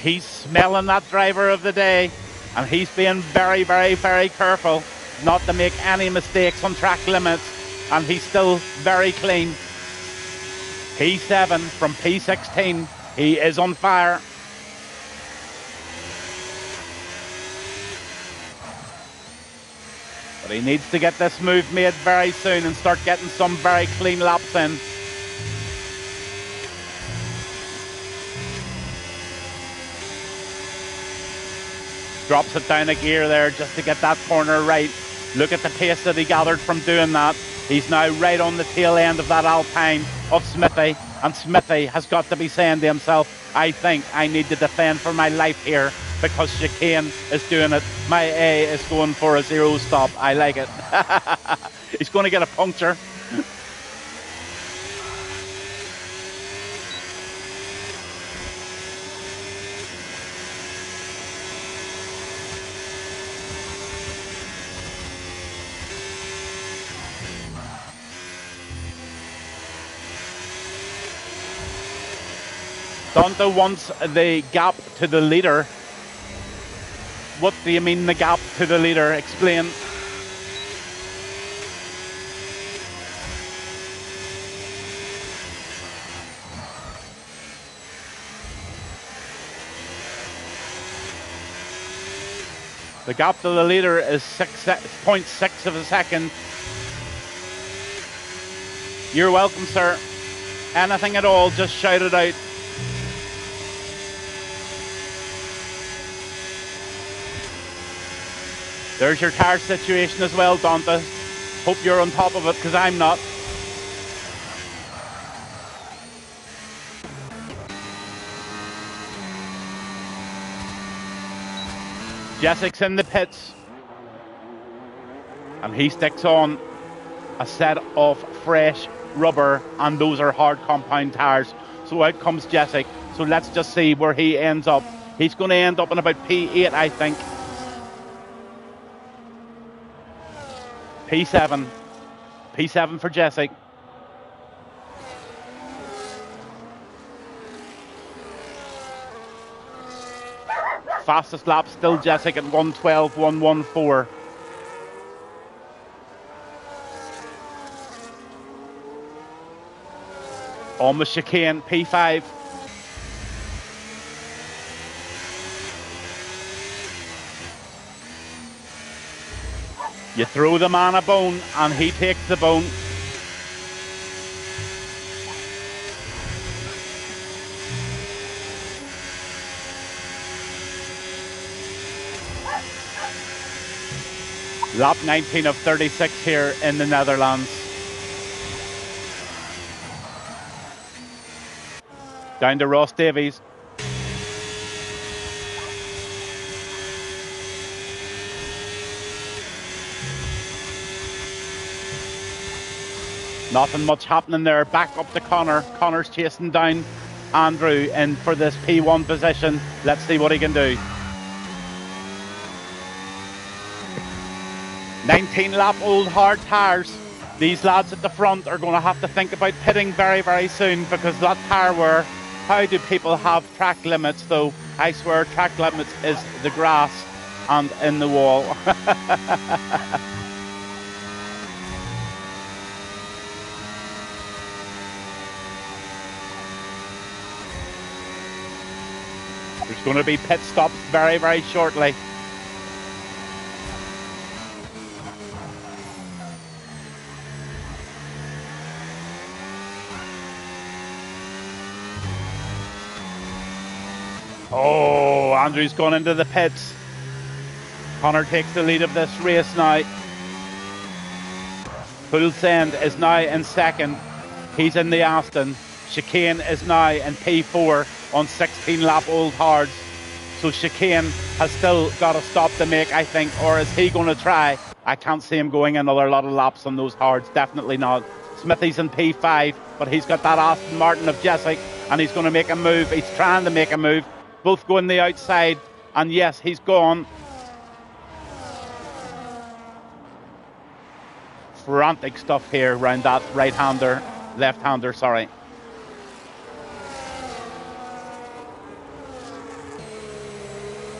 He's smelling that driver of the day, and he's being very, very, very careful not to make any mistakes on track limits, and he's still very clean. P7 from P16. He is on fire. But he needs to get this move made very soon and start getting some very clean laps in. Drops it down a gear there just to get that corner right. Look at the pace that he gathered from doing that. He's now right on the tail end of that Alpine of Smithy. And Smithy has got to be saying to himself, I think I need to defend for my life here because chicane is doing it. My A is going for a 0 stop. I like it. He's going to get a puncture. Donta wants the gap to the leader. What do you mean the gap to the leader? Explain. The gap to the leader is 0.6 of a second. You're welcome, sir. Anything at all, just shout it out. There's your tire situation as well, Donta. Hope you're on top of it, because I'm not. Jessik's in the pits. And he sticks on a set of fresh rubber, and those are hard compound tires. So out comes Jessik. So let's just see where he ends up. He's going to end up in about P8, I think. P7. P7 for Jessik. Fastest lap still Jessik at 1:12.114. On the chicane, P5. You throw the man a bone and he takes the bone. Lap 19 of 36 here in the Netherlands. Down to Ross Davies. Nothing much happening there. Back up to Connor. Connor's chasing down Andrew in for this P1 position. Let's see what he can do. 19-lap-old hard tyres. These lads at the front are going to have to think about pitting very, very soon because that tyre wear. How do people have track limits though? I swear track limits is the grass and in the wall. There's going to be pit stops very, very shortly. Oh, Andrew's gone into the pits. Connor takes the lead of this race now. Fuglsang is now in second. He's in the Aston. Chicane is now in P4 on 16-lap-old hards. So Chicane has still got a stop to make, I think, or is he going to try? I can't see him going another lot of laps on those hards. Definitely not. Smithy's in P5, but he's got that Aston Martin of Jessic, and he's going to make a move. He's trying to make a move. Both going the outside, and yes, he's gone. Frantic stuff here around that right-hander, left-hander, sorry.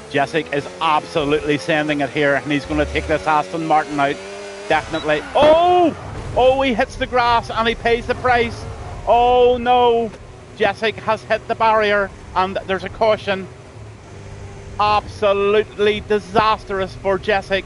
Jessic is absolutely sending it here, and he's going to take this Aston Martin out. Definitely. Oh, he hits the grass and he pays the price. Oh no, Jessic has hit the barrier and there's a caution. Absolutely disastrous for Jessic.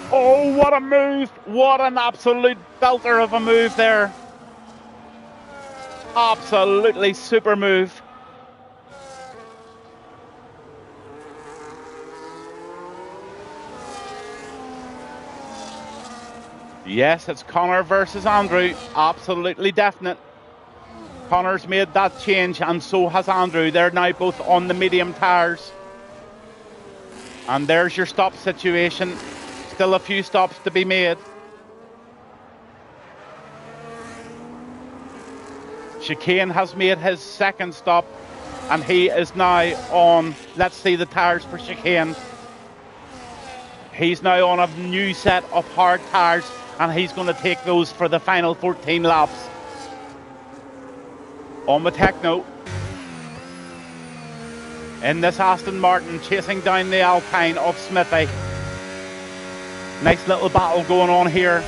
Oh, what a move. What an absolute belter of a move there. Absolutely super move. Yes, it's Connor versus Andrew. Absolutely definite. Connor's made that change and so has Andrew. They're now both on the medium tyres. And there's your stop situation. Still a few stops to be made. Chicane has made his second stop and he is now on, let's see the tyres for Chicane. He's now on a new set of hard tyres and he's going to take those for the final 14 laps. On the Techno. In this Aston Martin, chasing down the Alpine of Smithy. Nice little battle going on here.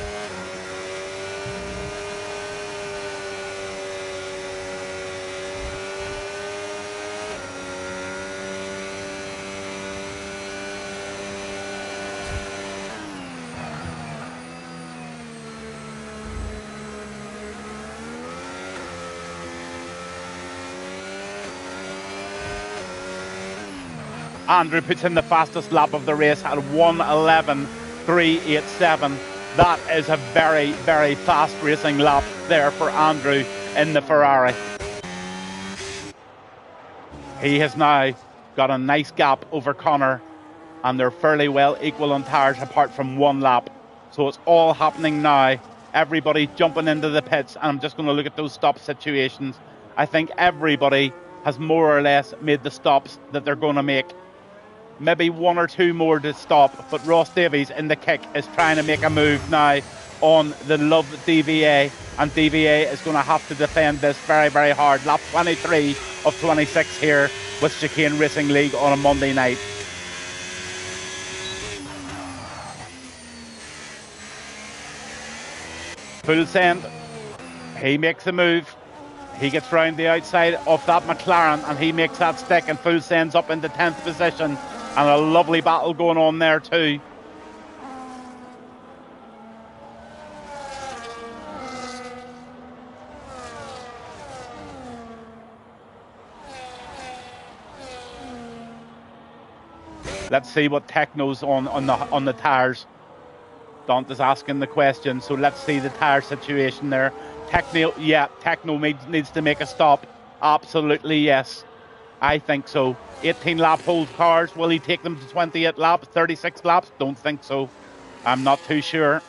Andrew puts in the fastest lap of the race at 1:11.387. That is a very, very fast racing lap there for Andrew in the Ferrari. He has now got a nice gap over Connor and they're fairly well equal on tyres apart from one lap. So it's all happening now. Everybody jumping into the pits, and I'm just going to look at those stop situations. I think everybody has more or less made the stops that they're going to make. Maybe one or two more to stop, but Ross Davies in the kick is trying to make a move now on the Love DVA, and DVA is going to have to defend this very, very hard. Lap 23 of 26 here with Chicane Racing League on a Monday night. Full send, he makes a move. He gets round the outside of that McLaren and he makes that stick, and Full sends up into 10th position. And a lovely battle going on there too. Let's see what Techno's on the tyres. Dante's asking the question, so let's see the tyre situation there. Techno needs to make a stop. Absolutely, yes. I think so. 18 lap hold cars. Will he take them to 28 laps, 36 laps? Don't think so. I'm not too sure.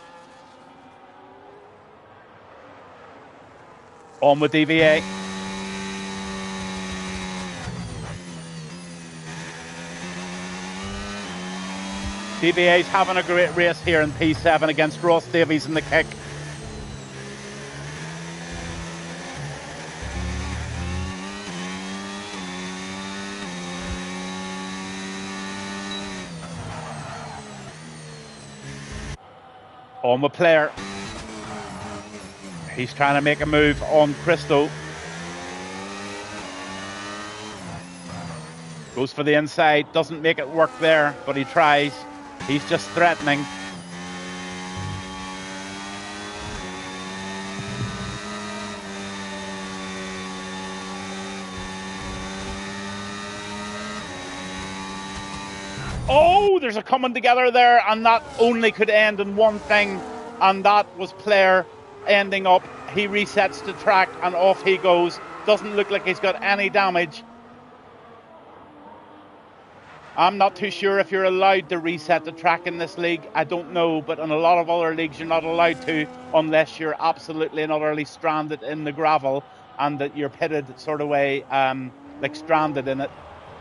On with DVA. DVA's having a great race here in P7 against Ross Davies in the kick. On the player. He's trying to make a move on Christo. Goes for the inside, doesn't make it work there, but he tries. He's just threatening. Oh, there's a coming together there, and that only could end in one thing, and that was player ending up. He resets the track, and off he goes. Doesn't look like he's got any damage. I'm not too sure if you're allowed to reset the track in this league. I don't know, but in a lot of other leagues, you're not allowed to unless you're absolutely and utterly stranded in the gravel and that you're pitted sort of way, like stranded in it.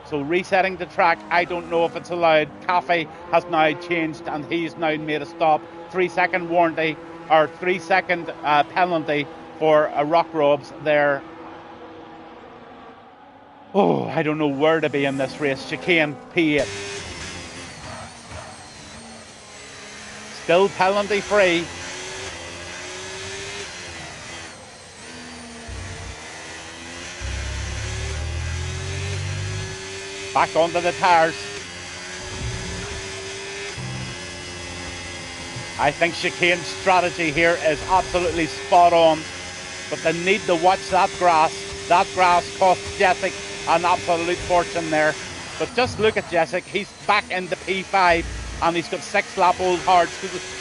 So resetting the track, I don't know if it's allowed. Cafe has now changed and he's now made a stop. 3-second warranty or 3-second penalty for Rock Robs there. Oh, I don't know where to be in this race. Chicane P8. Still penalty free. Back onto the tires. I think Chicane's strategy here is absolutely spot on, but they need to watch that grass. That grass cost Jessic an absolute fortune there. But just look at Jessic. He's back into P5 and he's got 6-lap-old hards.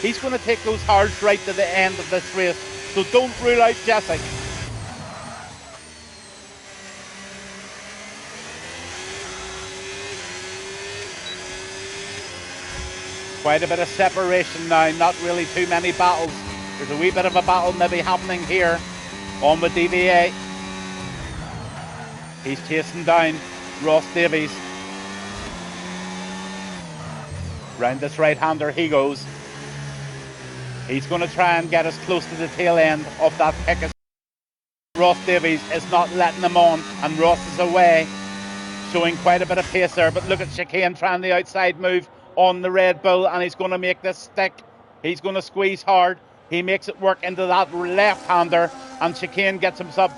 He's going to take those hards right to the end of this race. So don't rule out Jessic. Quite a bit of separation now, not really too many battles. There's a wee bit of a battle maybe happening here on with DVA. He's chasing down Ross Davies. Round this right-hander he goes. He's going to try and get as close to the tail end of that pick as Ross Davies is not letting him on, and Ross is away, showing quite a bit of pace there. But look at Chicane trying the outside move on the Red Bull, and he's going to make this stick. He's going to squeeze hard. He makes it work into that left-hander, and Chicane gets himself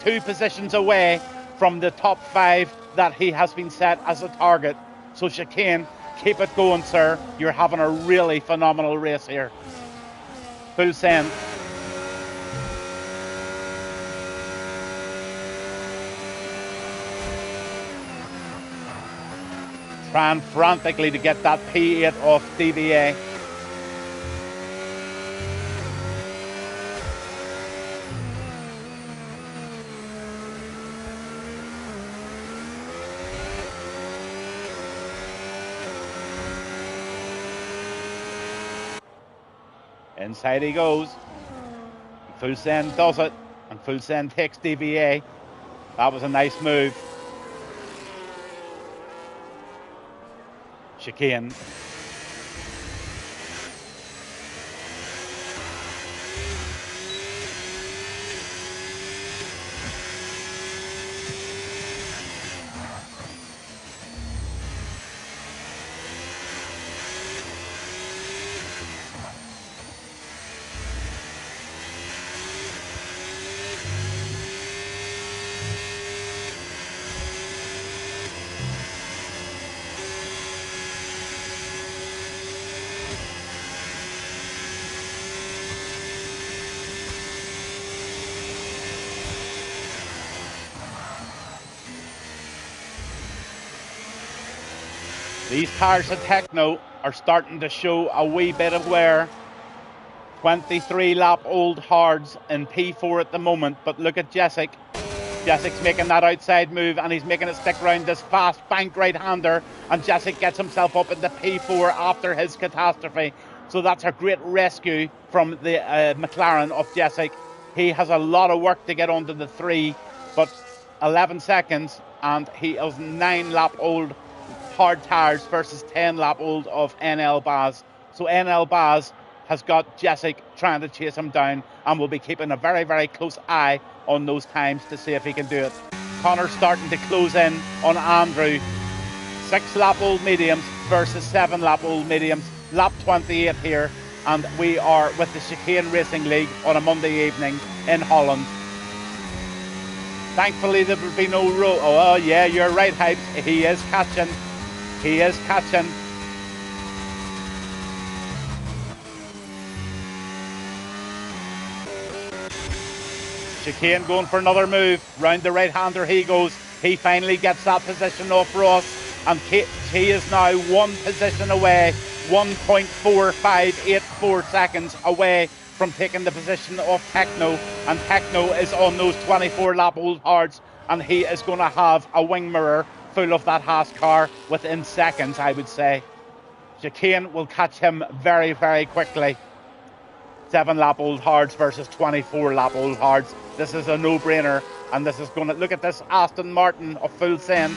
2 positions away from the top 5 that he has been set as a target. So Chicane, keep it going, sir. You're having a really phenomenal race here. Full send. Trying frantically to get that P8 off DVA. Inside he goes. Full send does it, and full send takes DVA. That was a nice move. Chicane. These tires at Techno are starting to show a wee bit of wear. 23-lap-old hards in P4 at the moment, but look at Jessic. Jessic's making that outside move, and he's making it stick round this fast bank right-hander, and Jessic gets himself up into P4 after his catastrophe. So that's a great rescue from the McLaren of Jessic. He has a lot of work to get onto the 3, but 11 seconds, and he is 9-lap-old hard tires versus 10-lap-old of NL Baz. So NL Baz has got Jessic trying to chase him down, and will be keeping a very, very close eye on those times to see if he can do it. Connor's starting to close in on Andrew. 6-lap-old mediums versus 7-lap-old mediums. Lap 28 here, and we are with the Chicane Racing League on a Monday evening in Holland. Thankfully there will be no row. Oh yeah, you're right, Hypes. He is catching. He is catching. Chicane going for another move. Round the right-hander he goes. He finally gets that position off Ross. And he is now one position away, 1.4584 seconds away from taking the position of Techno. And Techno is on those 24-lap old hards, and he is going to have a wing mirror full of that Haas car within seconds, I would say. Chicane will catch him very, very quickly. 7-lap old hards versus 24-lap old hards. This is a no-brainer, and this is going to look at this Aston Martin of full send.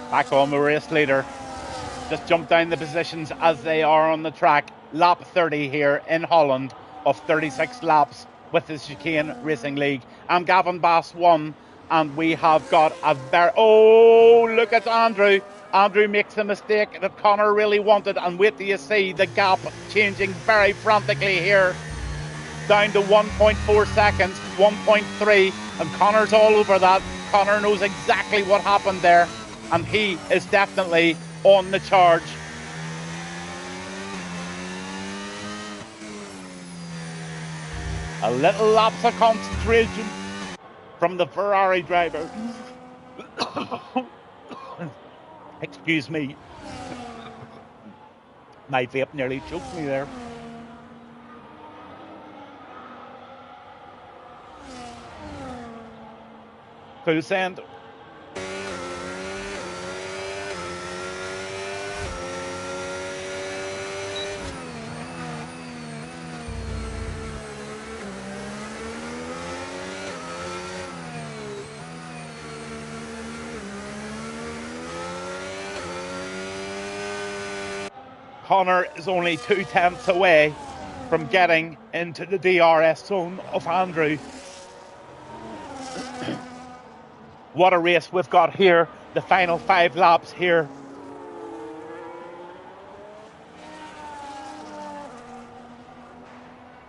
Back on the race leader. Just jump down the positions as they are on the track. Lap 30 here in Holland of 36 laps with the Chicane Racing League. I'm Gavin Bass 1, and we have got a very... Oh, look at Andrew. Andrew makes the mistake that Connor really wanted, and wait till you see the gap changing very frantically here. Down to 1.4 seconds, 1.3, and Connor's all over that. Connor knows exactly what happened there, and he is definitely on the charge. A little lapse of concentration from the Ferrari driver. Excuse me. My vape nearly choked me there. Full send. Connor is only 2/10 away from getting into the DRS zone of Andrew. What a race we've got here. The final 5 laps here.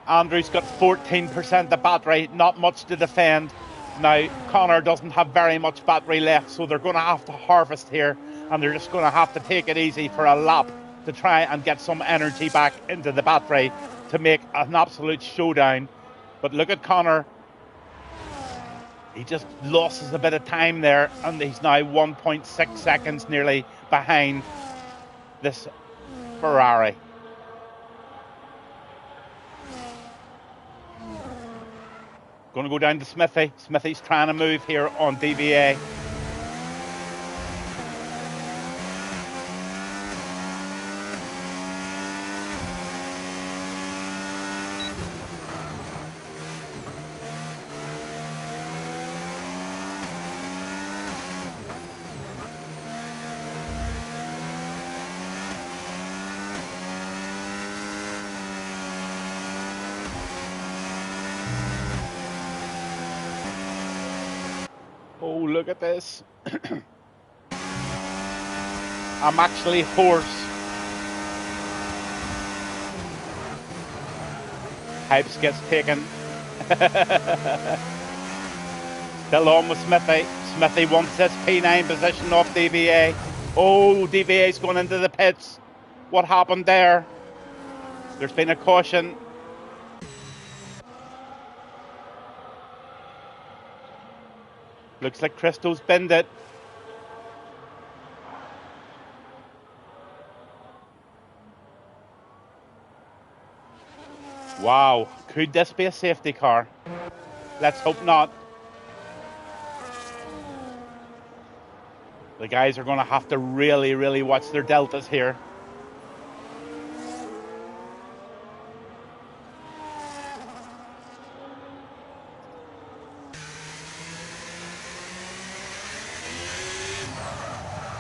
Andrew's got 14% of battery, not much to defend. Now, Connor doesn't have very much battery left, so they're going to have to harvest here, and they're just going to have to take it easy for a lap to try and get some energy back into the battery to make an absolute showdown. But look at Connor. He just loses a bit of time there, and he's now 1.6 seconds nearly behind this Ferrari. Going to go down to Smithy. Smithy's trying to move here on DVA. Oh, look at this. I'm actually hoarse. Hypes gets taken. Still on with Smithy. Smithy wants this P9 position off DVA. Oh, DVA's going into the pits. What happened there? There's been a caution. Looks like Christo's binned it. Wow, could this be a safety car? Let's hope not. The guys are going to have to really, really watch their deltas here.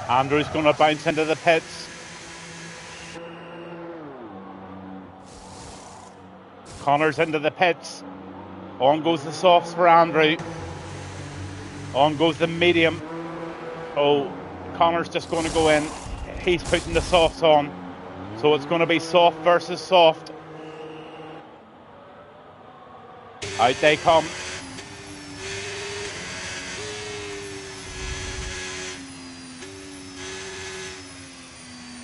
Andrew's going to bounce into the pits. Connor's into the pits. On goes the softs for Andrew. On goes the medium. Oh, Connor's just going to go in. He's putting the softs on. So it's going to be soft versus soft. Out they come.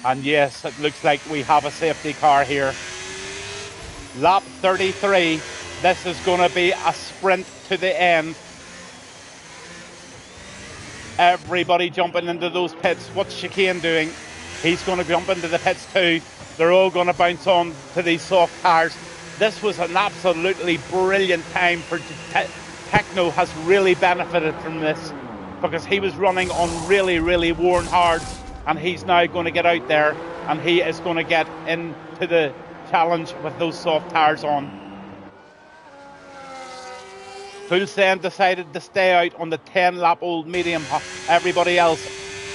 And yes, it looks like we have a safety car here. Lap 33. This is going to be a sprint to the end. Everybody jumping into those pits. What's Chicane doing? He's going to jump into the pits too. They're all going to bounce on to these soft tires. This was an absolutely brilliant time for Techno. Has really benefited from this because he was running on really, really worn hards, and he's now going to get out there and he is going to get into the challenge with those soft tires on. Full Send decided to stay out on the 10-lap-old medium. Everybody else,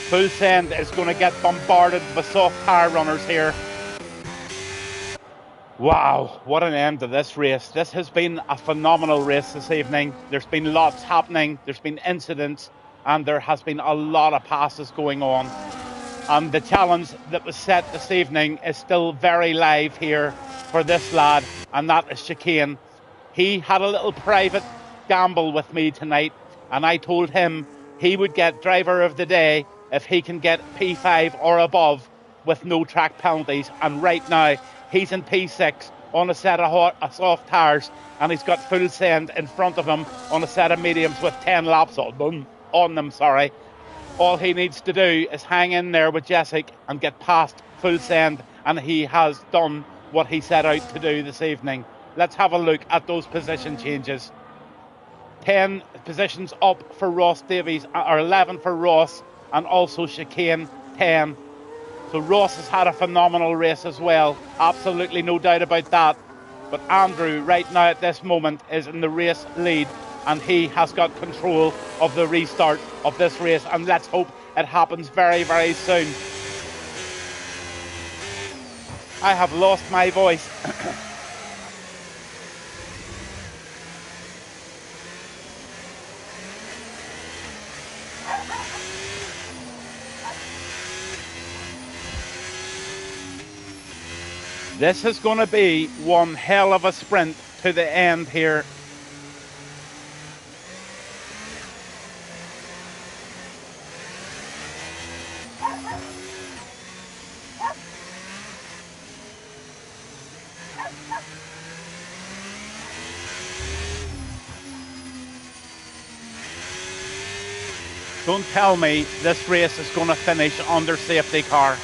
Full Send is going to get bombarded with soft tire runners here. Wow, what an end to this race. This has been a phenomenal race this evening. There's been lots happening, there's been incidents, and there has been a lot of passes going on. And the challenge that was set this evening is still very live here for this lad, and that is Chicane. He had a little private gamble with me tonight, and I told him he would get driver of the day if he can get P5 or above with no track penalties. And right now he's in P6 on a set of soft tires, and he's got Full Send in front of him on a set of mediums with 10 laps on them. All he needs to do is hang in there with Jessic and get past Full Send, and he has done what he set out to do this evening. Let's have a look at those position changes. 10 positions up for Ross Davies, or 11 for Ross, and also Chicane 10. So Ross has had a phenomenal race as well, absolutely no doubt about that. But Andrew right now at this moment is in the race lead, and he has got control of the restart of this race, and let's hope it happens very, very soon. I have lost my voice. This is going to be one hell of a sprint to the end here. Don't tell me this race is going to finish under safety car.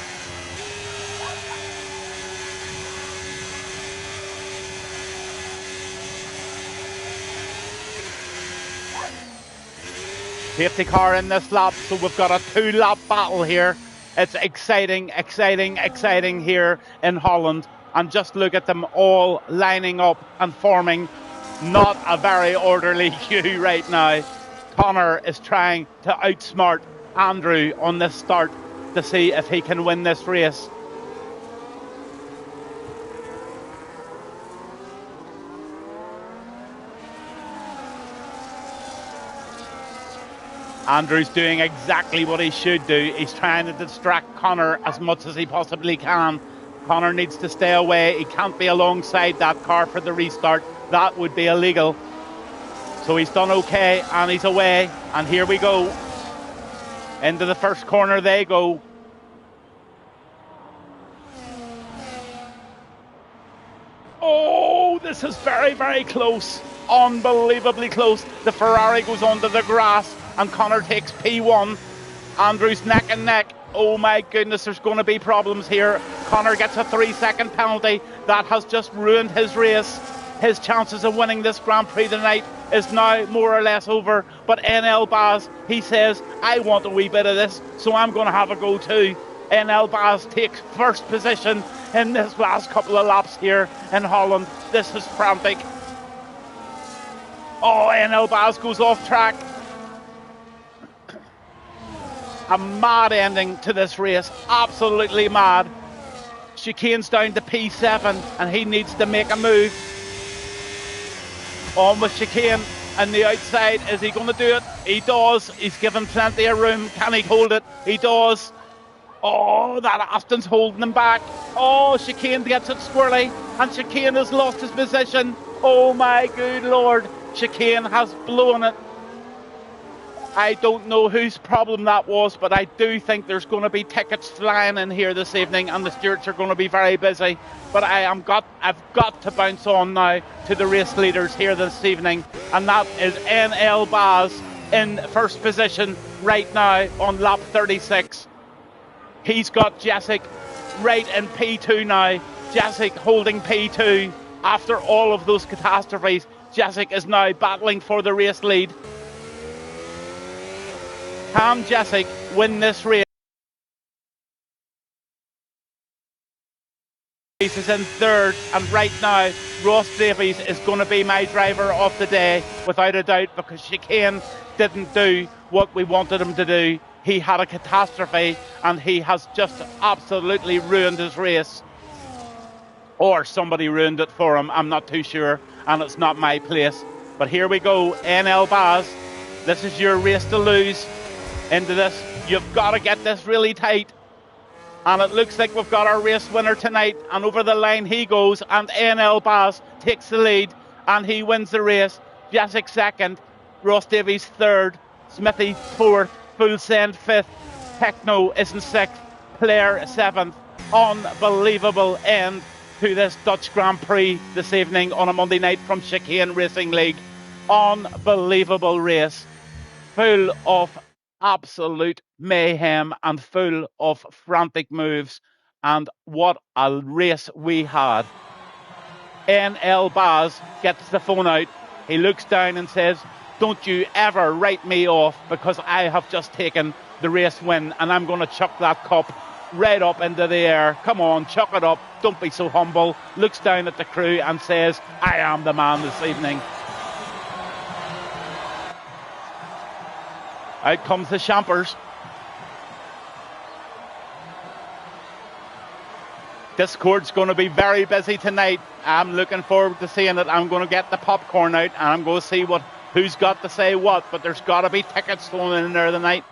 Safety car in this lap, so we've got a 2-lap battle here. It's exciting, exciting, exciting here in Holland. And just look at them all lining up and forming not a very orderly queue right now. Connor is trying to outsmart Andrew on this start to see if he can win this race. Andrew's doing exactly what he should do. He's trying to distract Connor as much as he possibly can. Connor needs to stay away. He can't be alongside that car for the restart. That would be illegal. So he's done okay, and he's away. And here we go. Into the first corner they go. Oh, this is very, very close. Unbelievably close. The Ferrari goes onto the grass, and Connor takes P1. Andrew's neck and neck. Oh my goodness, there's going to be problems here. Connor gets a 3-second penalty. That has just ruined his race. His chances of winning this Grand Prix tonight is now more or less over. But NL Baz, he says, I want a wee bit of this, so I'm going to have a go too. NL Baz takes first position in this last couple of laps here in Holland. This is frantic. Oh, NL Baz goes off track. A mad ending to this race, absolutely mad. Chicane's down to P7 and he needs to make a move. On with Chicane and the outside. Is he going to do it? He does. He's given plenty of room. Can he hold it? He does. Oh, that Aston's holding him back. Oh, Chicane gets it squirrely, and Chicane has lost his position. Oh my good lord, Chicane has blown it. I don't know whose problem that was, but I do think there's going to be tickets flying in here this evening, and the stewards are going to be very busy. But I've got to bounce on now to the race leaders here this evening, and that is NL Baz in first position right now on lap 36. He's got Jessic right in P2 now. Jessic holding P2 after all of those catastrophes. Jessic is now battling for the race lead. Can Jessic win this race? Is in third, and right now Ross Davies is going to be my driver of the day without a doubt, because Chicane didn't do what we wanted him to do. He had a catastrophe and he has just absolutely ruined his race, or somebody ruined it for him, I'm not too sure, and it's not my place. But here we go, NL Baz, this is your race to lose into this. You've got to get this really tight. And it looks like we've got our race winner tonight. And over the line he goes. And NL Baz takes the lead. And he wins the race. Jessic second. Ross Davies third. Smithy fourth. Full Send fifth. Techno is in sixth. Claire seventh. Unbelievable end to this Dutch Grand Prix this evening on a Monday night from Chicane Racing League. Unbelievable race. Full of absolute mayhem and full of frantic moves, and what a race we had. NL Baz gets the phone out. He looks down and says, "Don't you ever write me off, because I have just taken the race win, and I'm going to chuck that cup right up into the air. Come on, chuck it up. Don't be so humble." Looks down at the crew and says, "I am the man this evening." Out comes the champers. Discord's going to be very busy tonight. I'm looking forward to seeing it. I'm going to get the popcorn out and I'm going to see who's got to say what, but there's got to be tickets flowing in there tonight.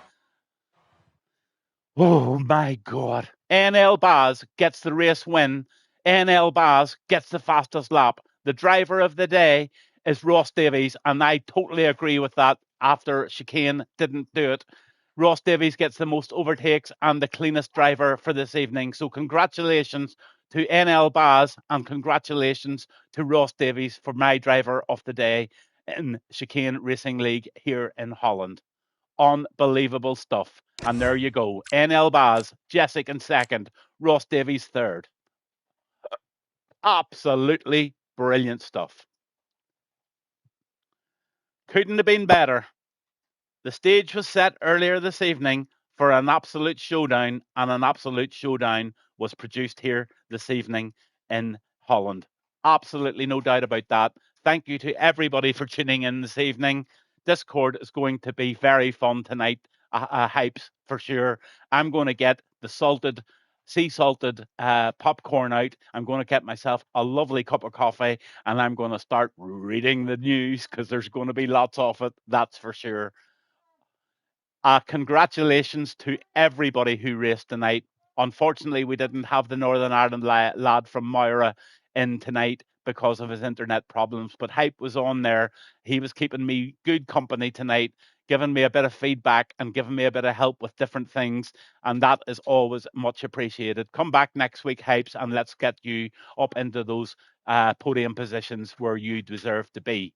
Oh my God. NL Baz gets the race win. NL Baz gets the fastest lap. The driver of the day is Ross Davies, and I totally agree with that after Chicane didn't do it. Ross Davies gets the most overtakes and the cleanest driver for this evening. So congratulations to NL Baz and congratulations to Ross Davies for my driver of the day in Chicane Racing League here in Holland. Unbelievable stuff. And there you go. NL Baz, Jessic in second, Ross Davies third. Absolutely brilliant stuff. Couldn't have been better. The stage was set earlier this evening for an absolute showdown, and an absolute showdown was produced here this evening in Holland. Absolutely no doubt about that. Thank you to everybody for tuning in this evening. Discord is going to be very fun tonight. Hypes for sure. I'm going to get the sea salted popcorn out. I'm going to get myself a lovely cup of coffee, and I'm going to start reading the news, because there's going to be lots of it, that's for sure. Congratulations to everybody who raced tonight. Unfortunately, we didn't have the Northern Ireland lad from Moira in tonight because of his internet problems, but Hype was on there. He was keeping me good company tonight, giving me a bit of feedback and giving me a bit of help with different things, and that is always much appreciated. Come back next week, Hypes, and let's get you up into those podium positions where you deserve to be.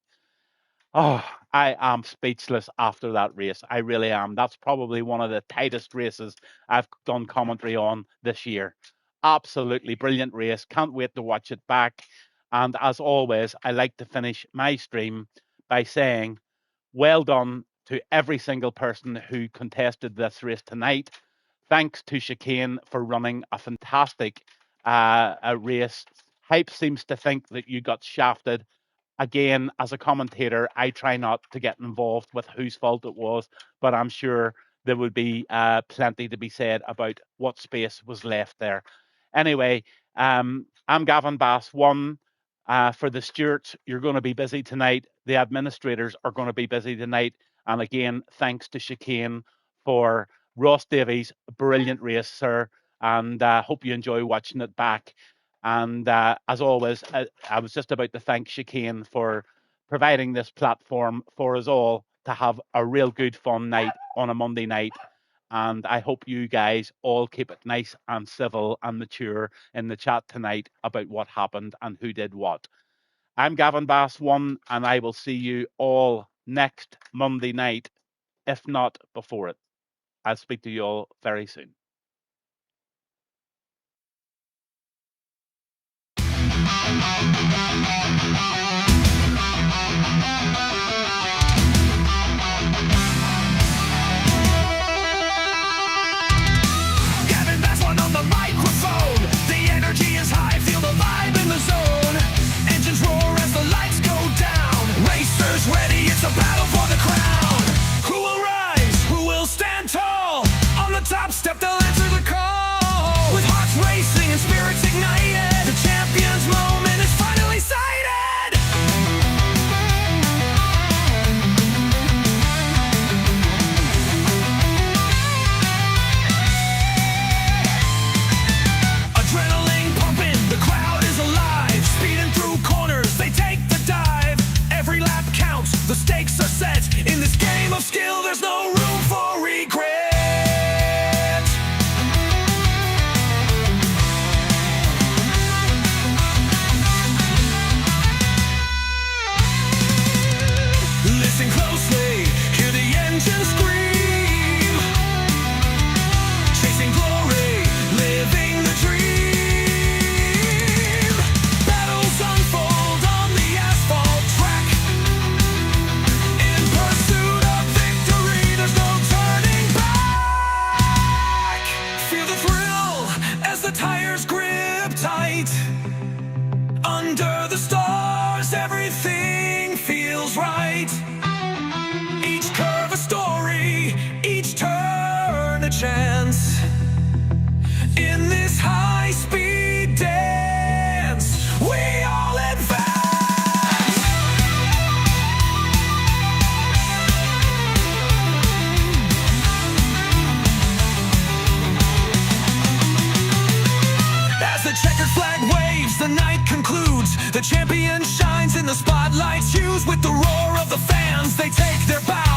Oh, I am speechless after that race. I really am. That's probably one of the tightest races I've done commentary on this year. Absolutely brilliant race. Can't wait to watch it back. And as always, I like to finish my stream by saying, well done to every single person who contested this race tonight. Thanks to Chicane for running a fantastic race. Hype seems to think that you got shafted. Again, as a commentator, I try not to get involved with whose fault it was, but I'm sure there would be plenty to be said about what space was left there. Anyway, I'm Gavin Bass, one. For the stewards, you're going to be busy tonight. The administrators are going to be busy tonight. And again, thanks to Chicane for Ross Davies. Brilliant race, sir. And hope you enjoy watching it back. And as always, I was just about to thank Chicane for providing this platform for us all to have a real good fun night on a Monday night. And I hope you guys all keep it nice and civil and mature in the chat tonight about what happened and who did what. I'm Gavin Bass 1, and I will see you all next Monday night, if not before it. I'll speak to you all very soon. Gavin Bass one on the microphone. The energy is high, feel the vibe in the zone. Engines roar as the lights go down. Racers ready, it's a battle for the crown. Who will rise? Who will stand tall? On the top step, they'll answer the call. With hearts racing and spirits ignited, the champion's moment is finally sighted. Adrenaline pumping, the crowd is alive. Speeding through corners, they take the dive. Every lap counts, the stakes are set. In this game of skill, there's no room for regret. Listen closely, hear the engine scream. Chasing glory, living the dream. Battles unfold on the asphalt track. In pursuit of victory, there's no turning back. Feel the thrill as the tires grip tight. Under the stars, everything feels right. Each curve a story, each turn a chance. In this high-speed dance, we all advance. As the checkered flag waves, the night concludes. The champion shines in the spotlight's hues. With the roar of the fans, they take their bow.